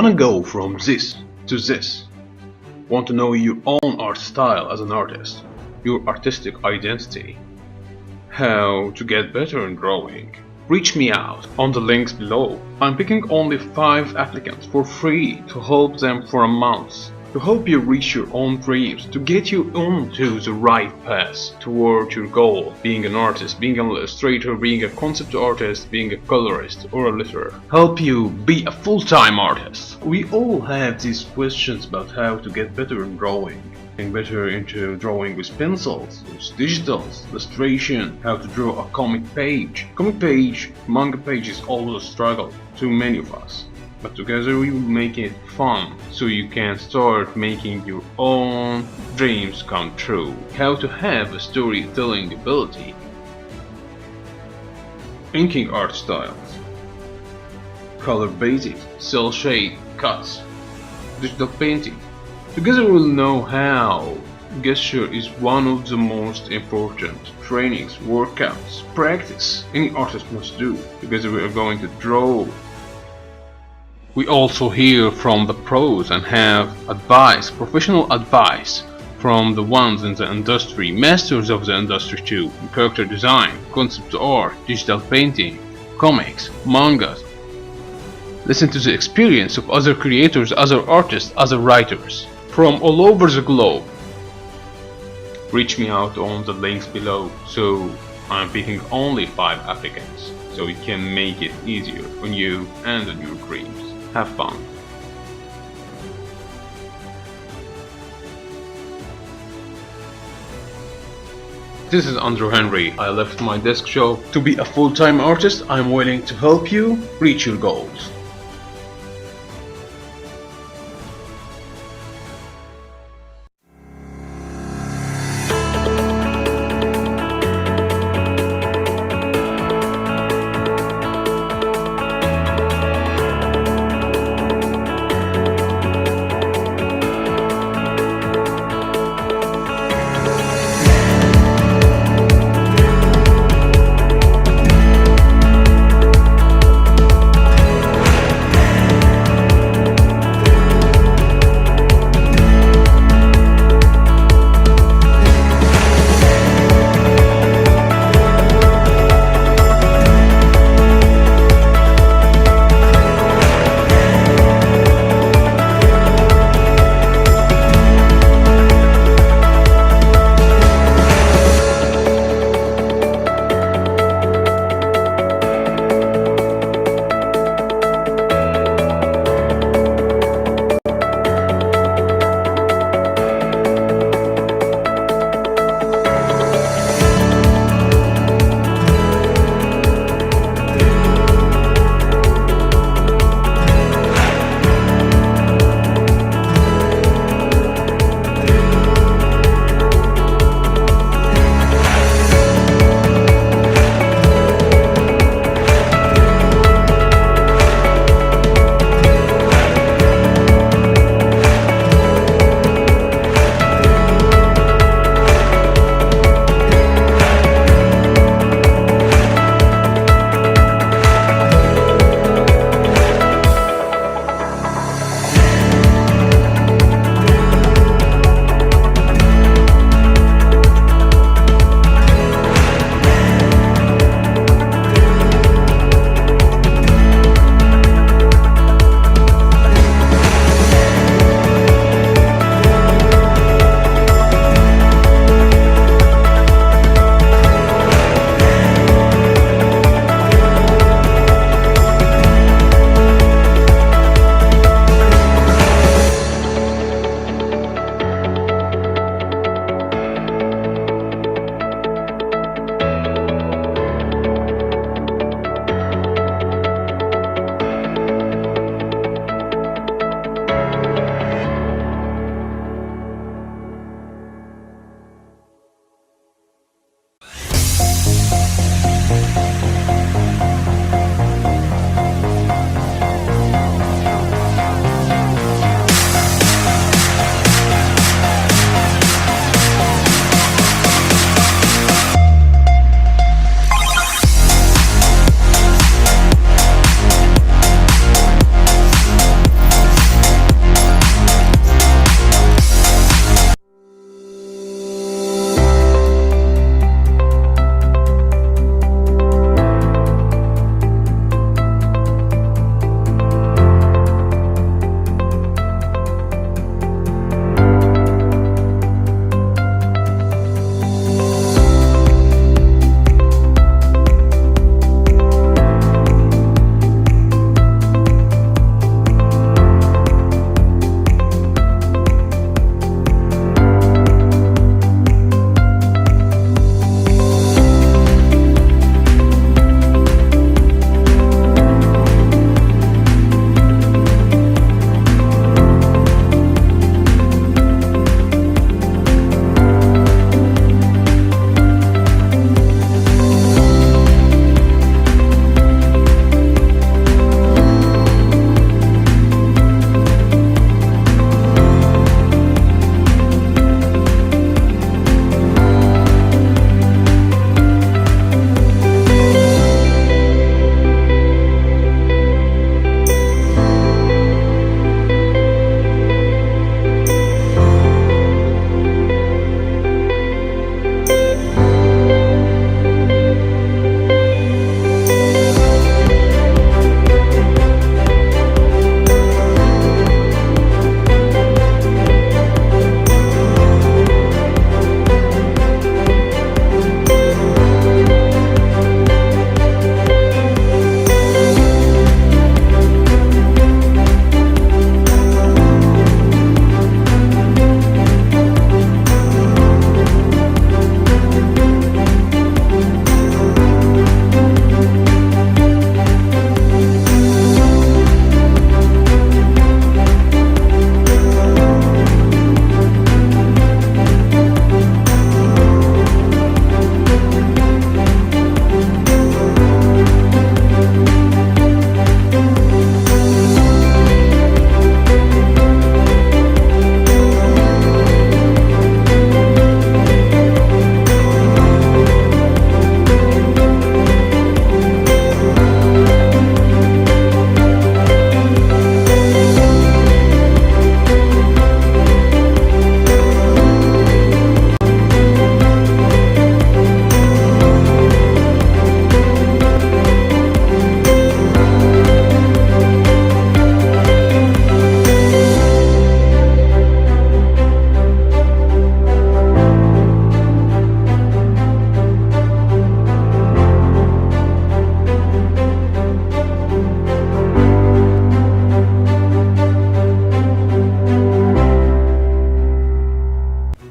Wanna go from this to this? Want to know your own art style as an artist, your artistic identity, how to get better in drawing? Reach me out on the links below. I'm picking only 5 applicants for free to help them for a month, to help you reach your own dreams, to get you onto the right path toward your goal, being an artist, being an illustrator, being a concept artist, being a colorist or a letterer. Help you be a full-time artist. We all have these questions about how to get better in drawing. Getting better into drawing with pencils, with digitals, illustration, how to draw a comic page. Comic page, manga page is always a struggle to many of us. But together we will make it fun, so you can start making your own dreams come true. How to have a storytelling ability. Inking art styles. Color basics, cell shade, cuts. Digital painting. Together we'll know how. Gesture is one of the most important trainings, workouts, practice any artist must do. Together we are going to draw. We also hear from the pros and have advice, professional advice from the ones in the industry, masters of the industry too, in character design, concept art, digital painting, comics, mangas. Listen to the experience of other creators, other artists, other writers from all over the globe. Reach me out on the links below, so I'm picking only 5 applicants, so we can make it easier on you and on your dreams. Have fun. This is Andrew Henry. I left my desk job to be a full-time artist. I'm willing to help you reach your goals.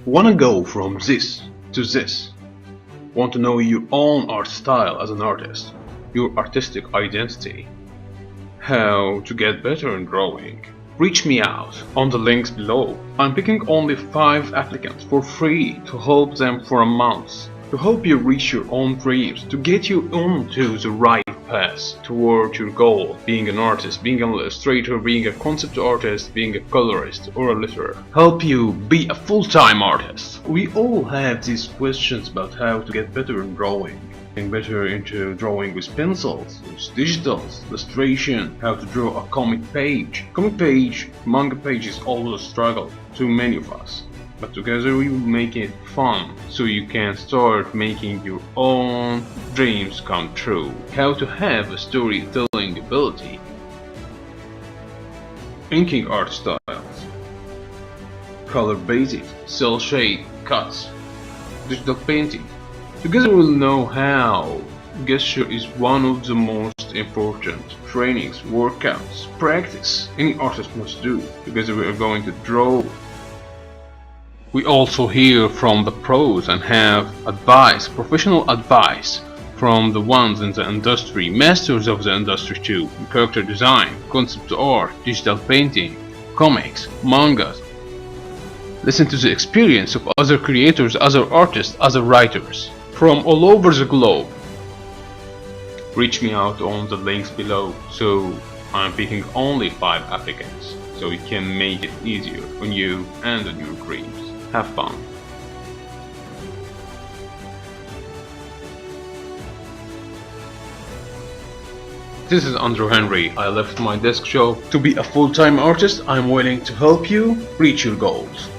Wanna go from this to this? Want to know your own art style as an artist, your artistic identity? How to get better in drawing? Reach me out on the links below. I'm picking only 5 applicants for free to help them for a month, to help you reach your own dreams, to get you onto the right path toward your goal, being an artist, being an illustrator, being a concept artist, being a colorist or a letterer. Help you be a full-time artist. We all have these questions about how to get better in drawing. Getting better into drawing with pencils, with digitals, illustration, how to draw a comic page. Manga page is always a struggle to many of us. But together we will make it fun, so you can start making your own dreams come true. How to have a storytelling ability. Inking art styles. Color basics, cell shade, cuts. Digital painting. Together we'll know how. Gesture is one of the most important trainings, workouts, practice any artist must do. Together we are going to draw. We also hear from the pros and have advice, professional advice from the ones in the industry, masters of the industry too, in character design, concept art, digital painting, comics, mangas. Listen to the experience of other creators, other artists, other writers from all over the globe. Reach me out on the links below. So I'm picking only 5 applicants, so we can make it easier on you and on your dreams. Have fun. This is Andrew Henry. I left my desk job to be a full-time artist. I'm willing to help you reach your goals.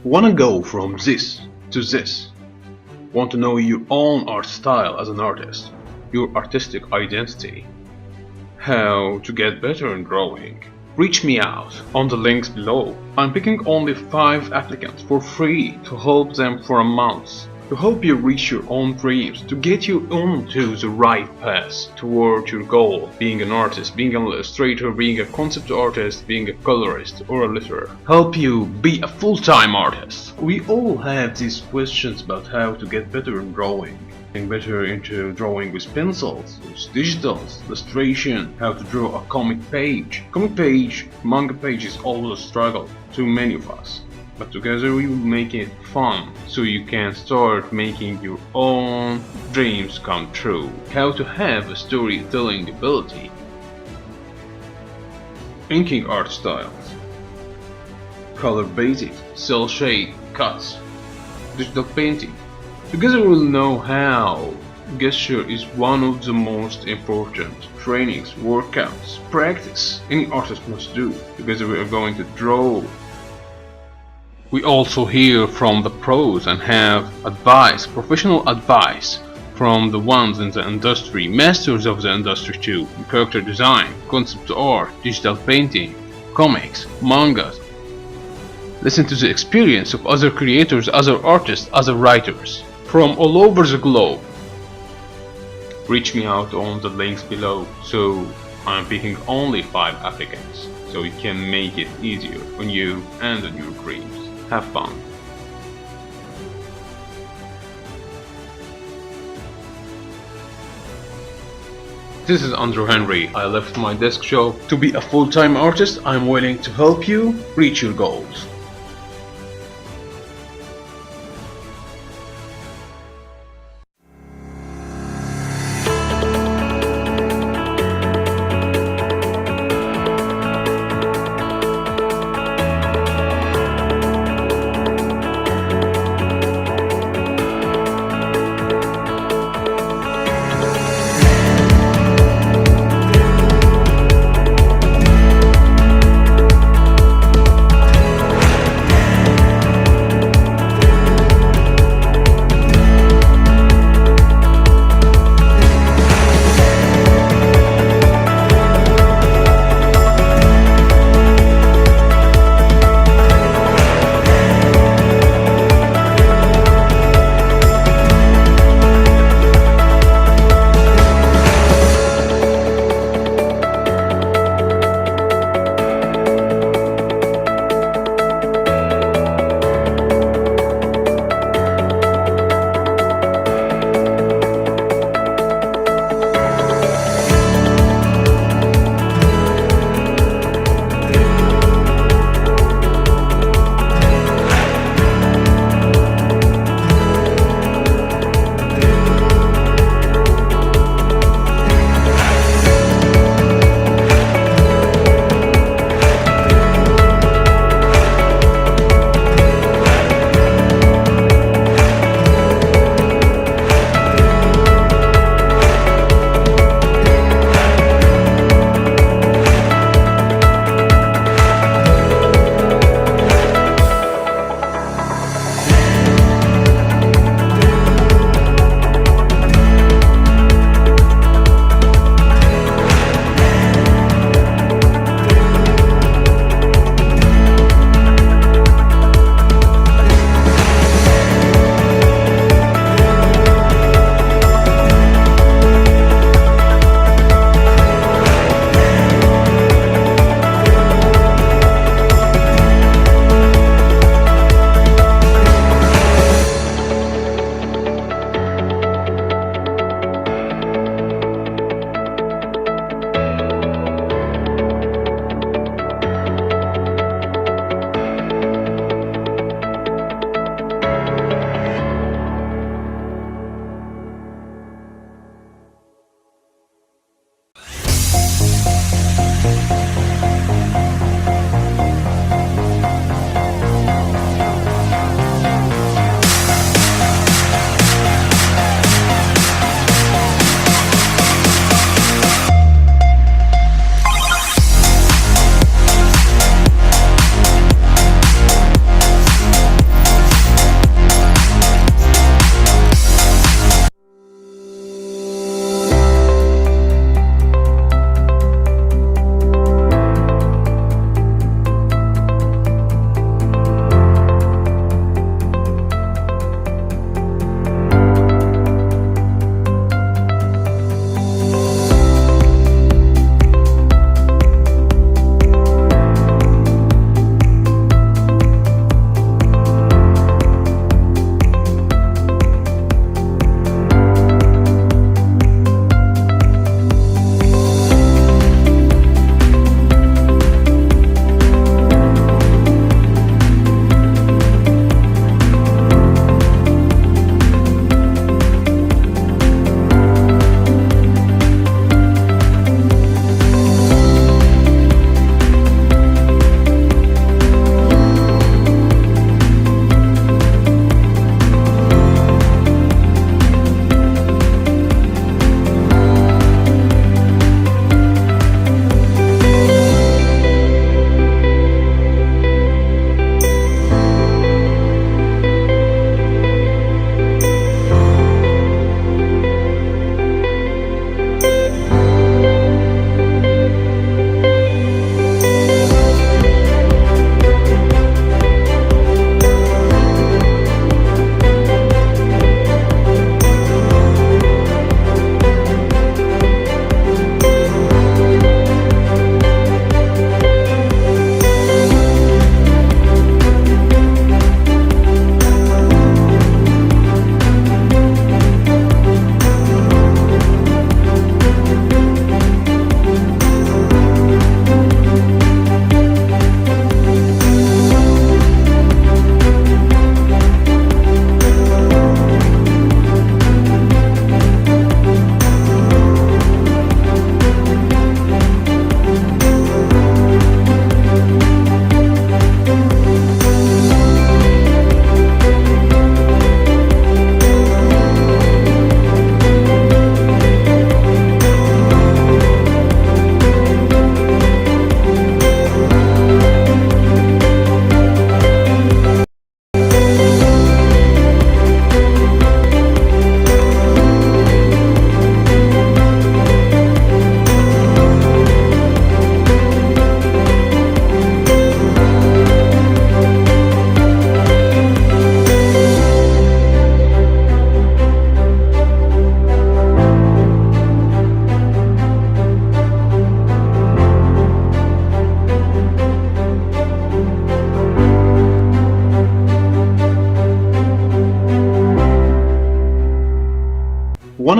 Wanna go from this to this? Want to know your own art style as an artist, your artistic identity, how to get better in drawing? Reach me out on the links below. I'm picking only 5 applicants for free to help them for a month, to help you reach your own dreams, to get you onto the right path toward your goal, being an artist, being an illustrator, being a concept artist, being a colorist or a letterer. Help you be a full-time artist. We all have these questions about how to get better in drawing. Getting better into drawing with pencils, with digitals, illustration, how to draw a comic page. Comic page, manga page is always a struggle to many of us. But together we will make it fun, so you can start making your own dreams come true. How to have a storytelling ability. Inking art styles. Color basics, cell shade, cuts. Digital painting. Together we'll know how. Gesture is one of the most important trainings, workouts, practice any artist must do. Together we are going to draw. We also hear from the pros and have advice, professional advice from the ones in the industry, masters of the industry too, in character design, concept art, digital painting, comics, mangas. Listen to the experience of other creators, other artists, other writers from all over the globe. Reach me out on the links below, so I'm picking only 5 applicants, so we can make it easier on you and on your dreams. Have fun. This is Andrew Henry. I left my desk job to be a full-time artist. I'm willing to help you reach your goals.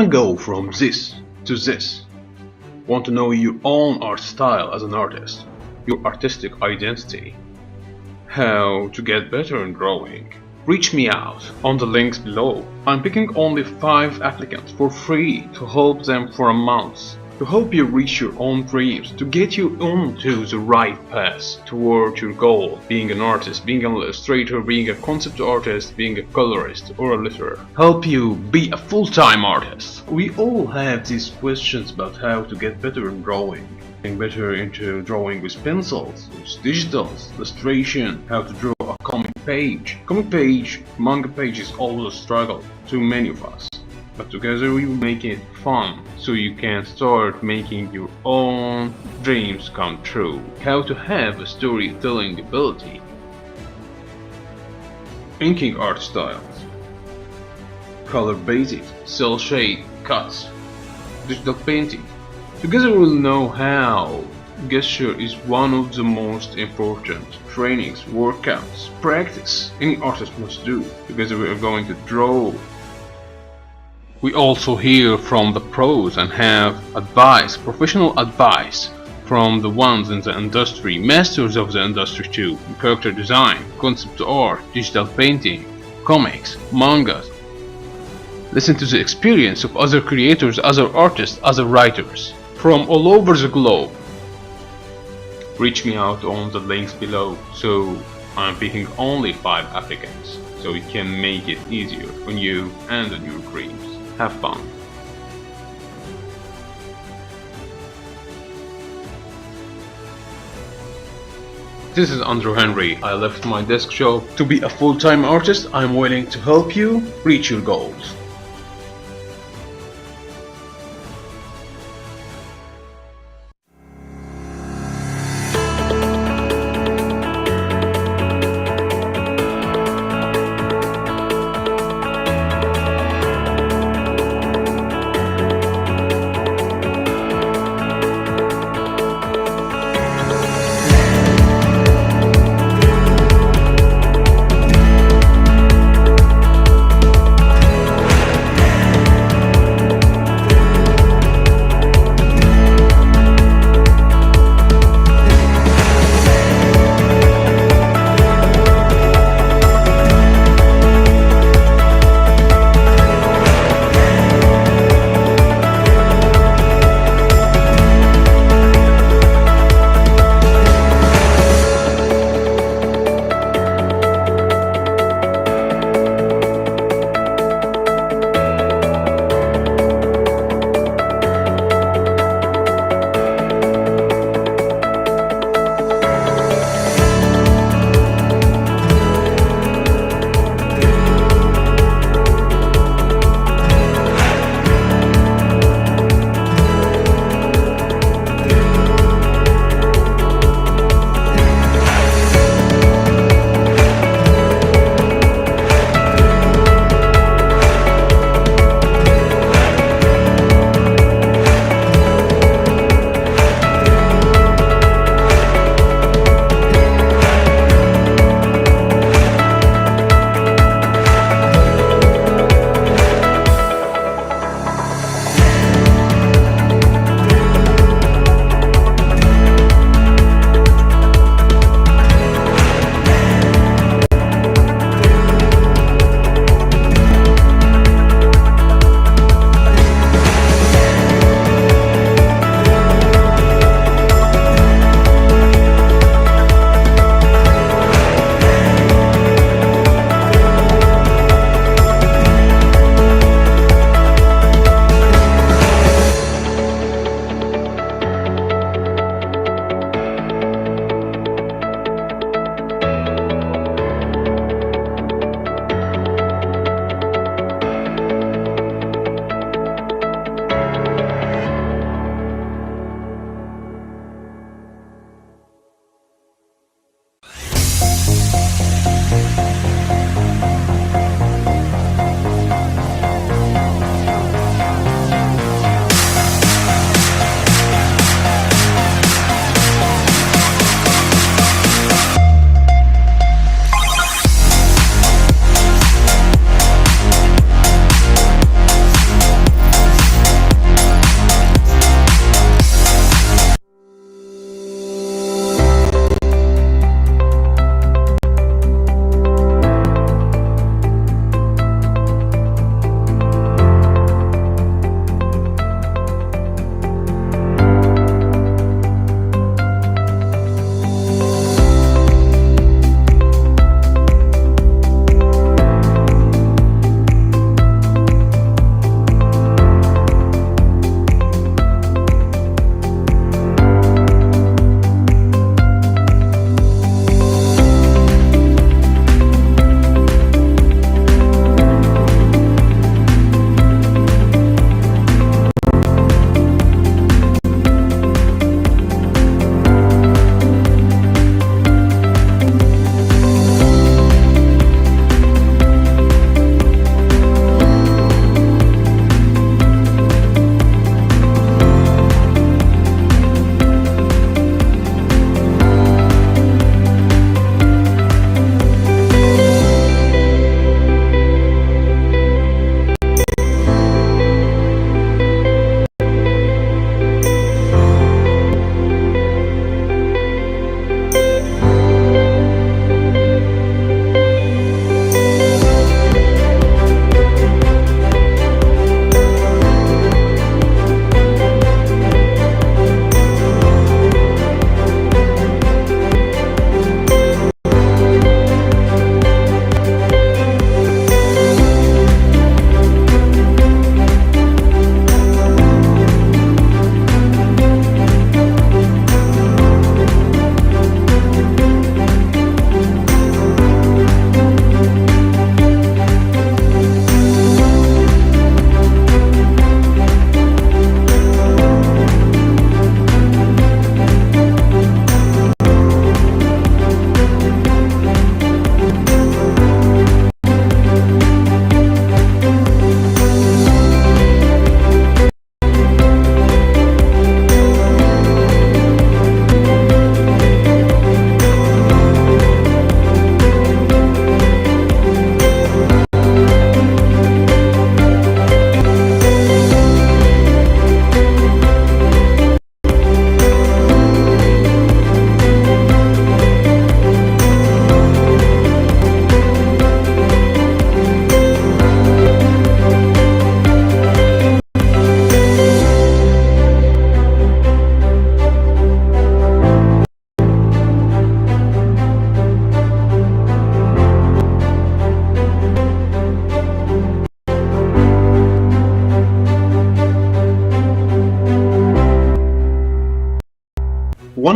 go from this to this? Want to know your own art style as an artist, your artistic identity, how to get better in drawing? Reach me out on the links below. I'm picking only 5 applicants for free to help them for a month, to help you reach your own dreams, to get you onto the right path toward your goal, being an artist, being an illustrator, being a concept artist, being a colorist or a letterer. Help you be a full-time artist. We all have these questions about how to get better in drawing. Getting better into drawing with pencils, with digitals, illustration, how to draw a comic page. Comic page, manga page is always a struggle to many of us. But together we make it fun, so you can start making your own dreams come true. How to have a storytelling ability. Inking art styles. Color basics, cell shade, cuts. Digital painting. Together we'll know how. Gesture is one of the most important trainings, workouts, practice any artist must do. Together we are going to draw. We also hear from the pros and have advice, professional advice from the ones in the industry, masters of the industry too, in character design, concept art, digital painting, comics, mangas. Listen to the experience of other creators, other artists, other writers from all over the globe. Reach me out on the links below. So I'm picking only 5 applicants, so we can make it easier on you and on your dreams. Have fun. This is Andrew Henry. I left my desk job to be a full-time artist. I'm willing to help you reach your goals.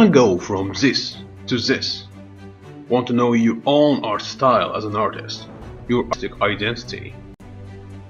Wanna go from this to this? Want to know your own art style as an artist, your artistic identity,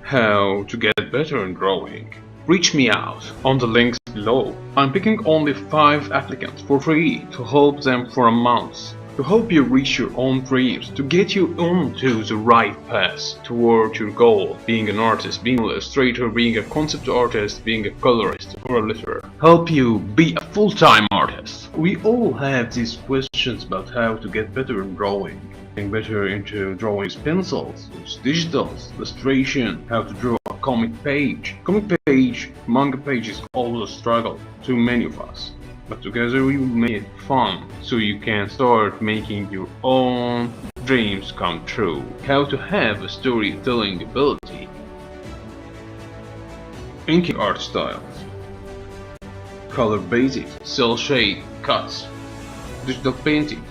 how to get better in drawing? Reach me out on the links below. I'm picking only 5 applicants for free to help them for a month, to help you reach your own dreams, to get you onto the right path toward your goal, being an artist, being an illustrator, being a concept artist, being a colorist or a letterer. Help you be a full-time artist. We all have these questions about how to get better in drawing. Getting better into drawing with pencils, with digitals, illustration, how to draw a comic page. Comic page, manga page is always a struggle to many of us. But together we make it fun, so you can start making your own dreams come true. How to have a storytelling ability. Inking art styles. Color basics, cell shade, cuts, digital painting.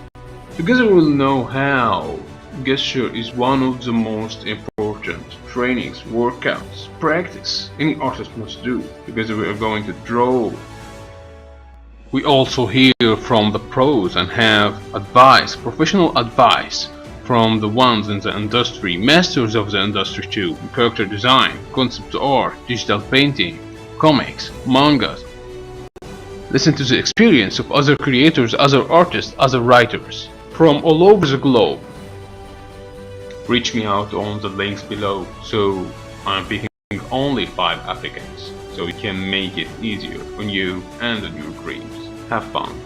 Together we'll know how. Gesture is one of the most important trainings, workouts, practice any artist must do. Together we are going to draw. We also hear from the pros and have advice, professional advice from the ones in the industry, masters of the industry too, character design, concept art, digital painting, comics, mangas. Listen to the experience of other creators, other artists, other writers from all over the globe. Reach me out on the links below, so I'm picking only 5 applicants, so we can make it easier on you and on your dreams. Have fun.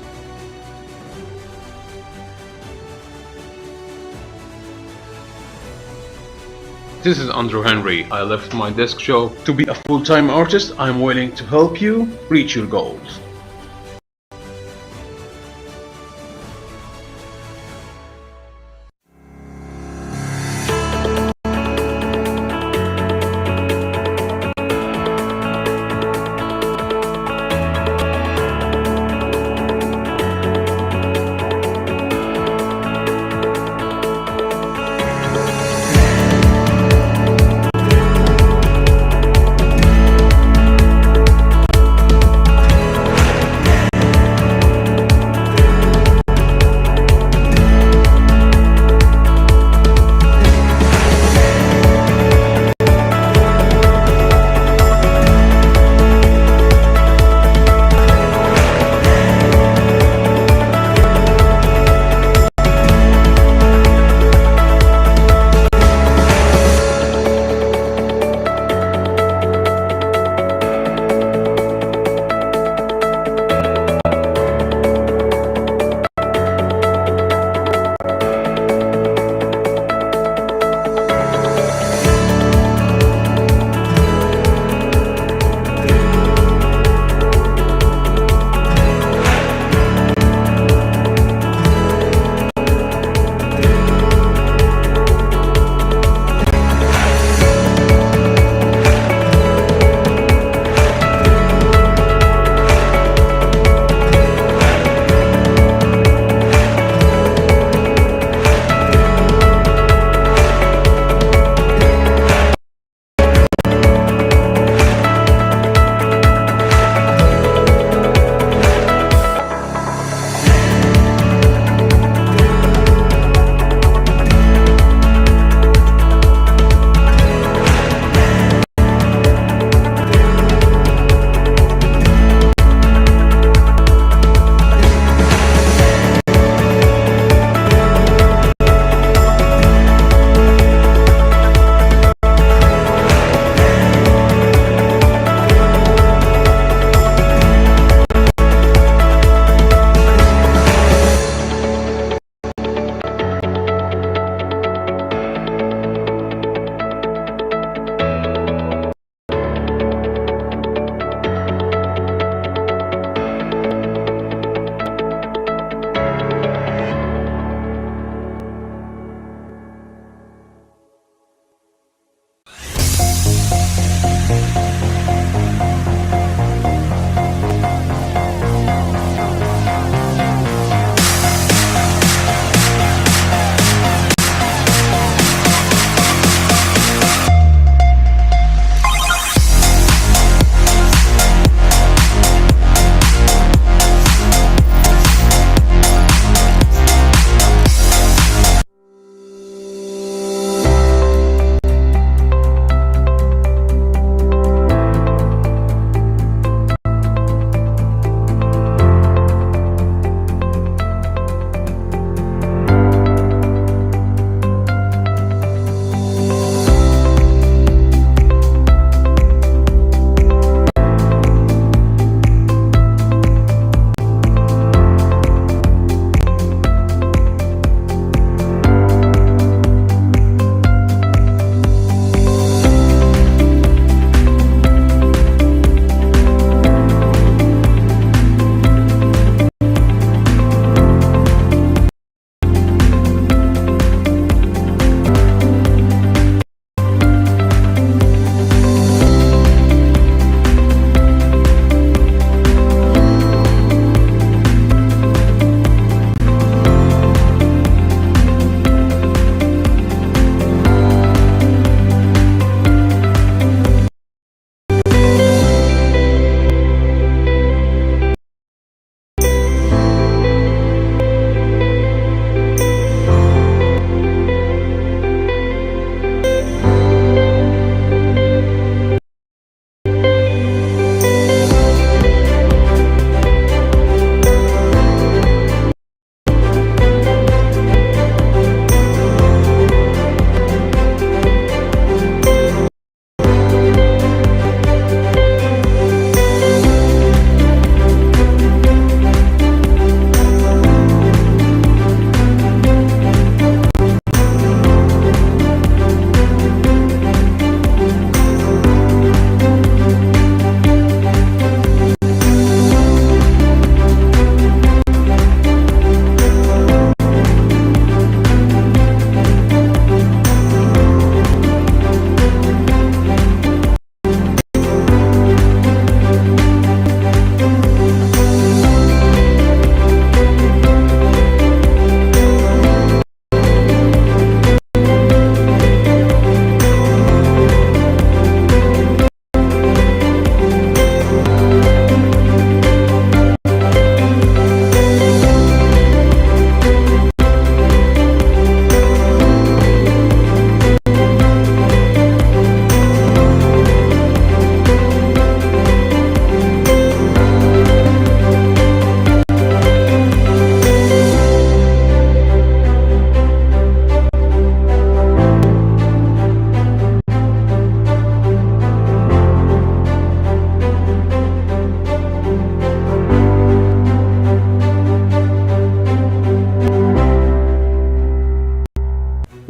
This is Andrew Henry. I left my desk job to be a full-time artist. I'm willing to help you reach your goals.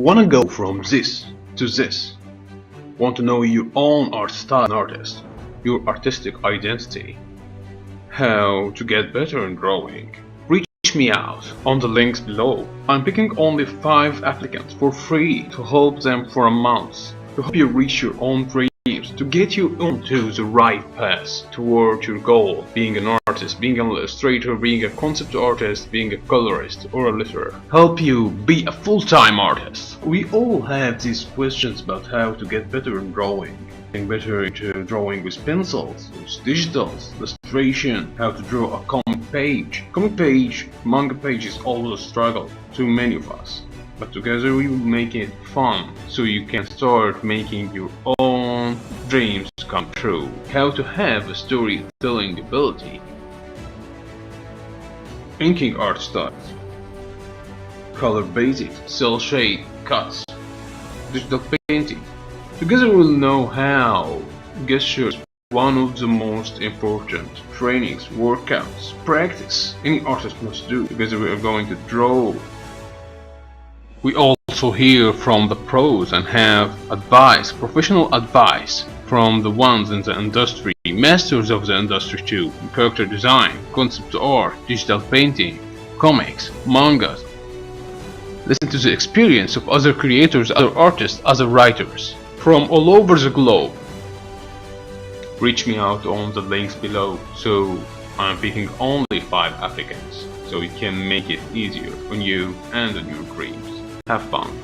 Wanna go from this to this? Want to know your own art style as an artist, your artistic identity, how to get better in drawing? Reach me out on the links below. I'm picking only 5 applicants for free to help them for a month, to help you reach your own dreams, to get you onto the right path toward your goal, being an artist, being an illustrator, being a concept artist, being a colorist or a letterer. Help you be a full-time artist. We all have these questions about how to get better in drawing. Getting better into drawing with pencils, with digitals, illustration, how to draw a comic page. Comic page, manga page is always a struggle to many of us. But together we will make it fun, so you can start making your own dreams come true. How to have a storytelling ability. Inking art styles. Color basics, cell shade, cuts, digital painting. Together we'll know how. Gestures, one of the most important trainings, workouts, practice any artist must do. Together we are going to draw. We also hear from the pros and have advice, professional advice from the ones in the industry, masters of the industry too, character design, concept art, digital painting, comics, mangas. Listen to the experience of other creators, other artists, other writers from all over the globe. Reach me out on the links below. So I'm picking only 5 applicants, so we can make it easier on you and on your dreams. Have fun.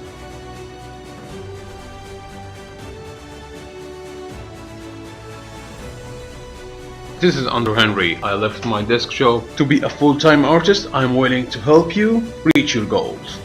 This is Andrew Henry. I left my desk job to be a full-time artist. I'm willing to help you reach your goals.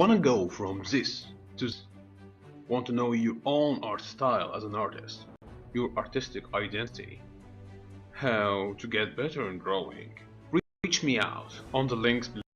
Want to go from this to this? Want to know your own art style as an artist, your artistic identity, how to get better in drawing? Reach me out on the links below.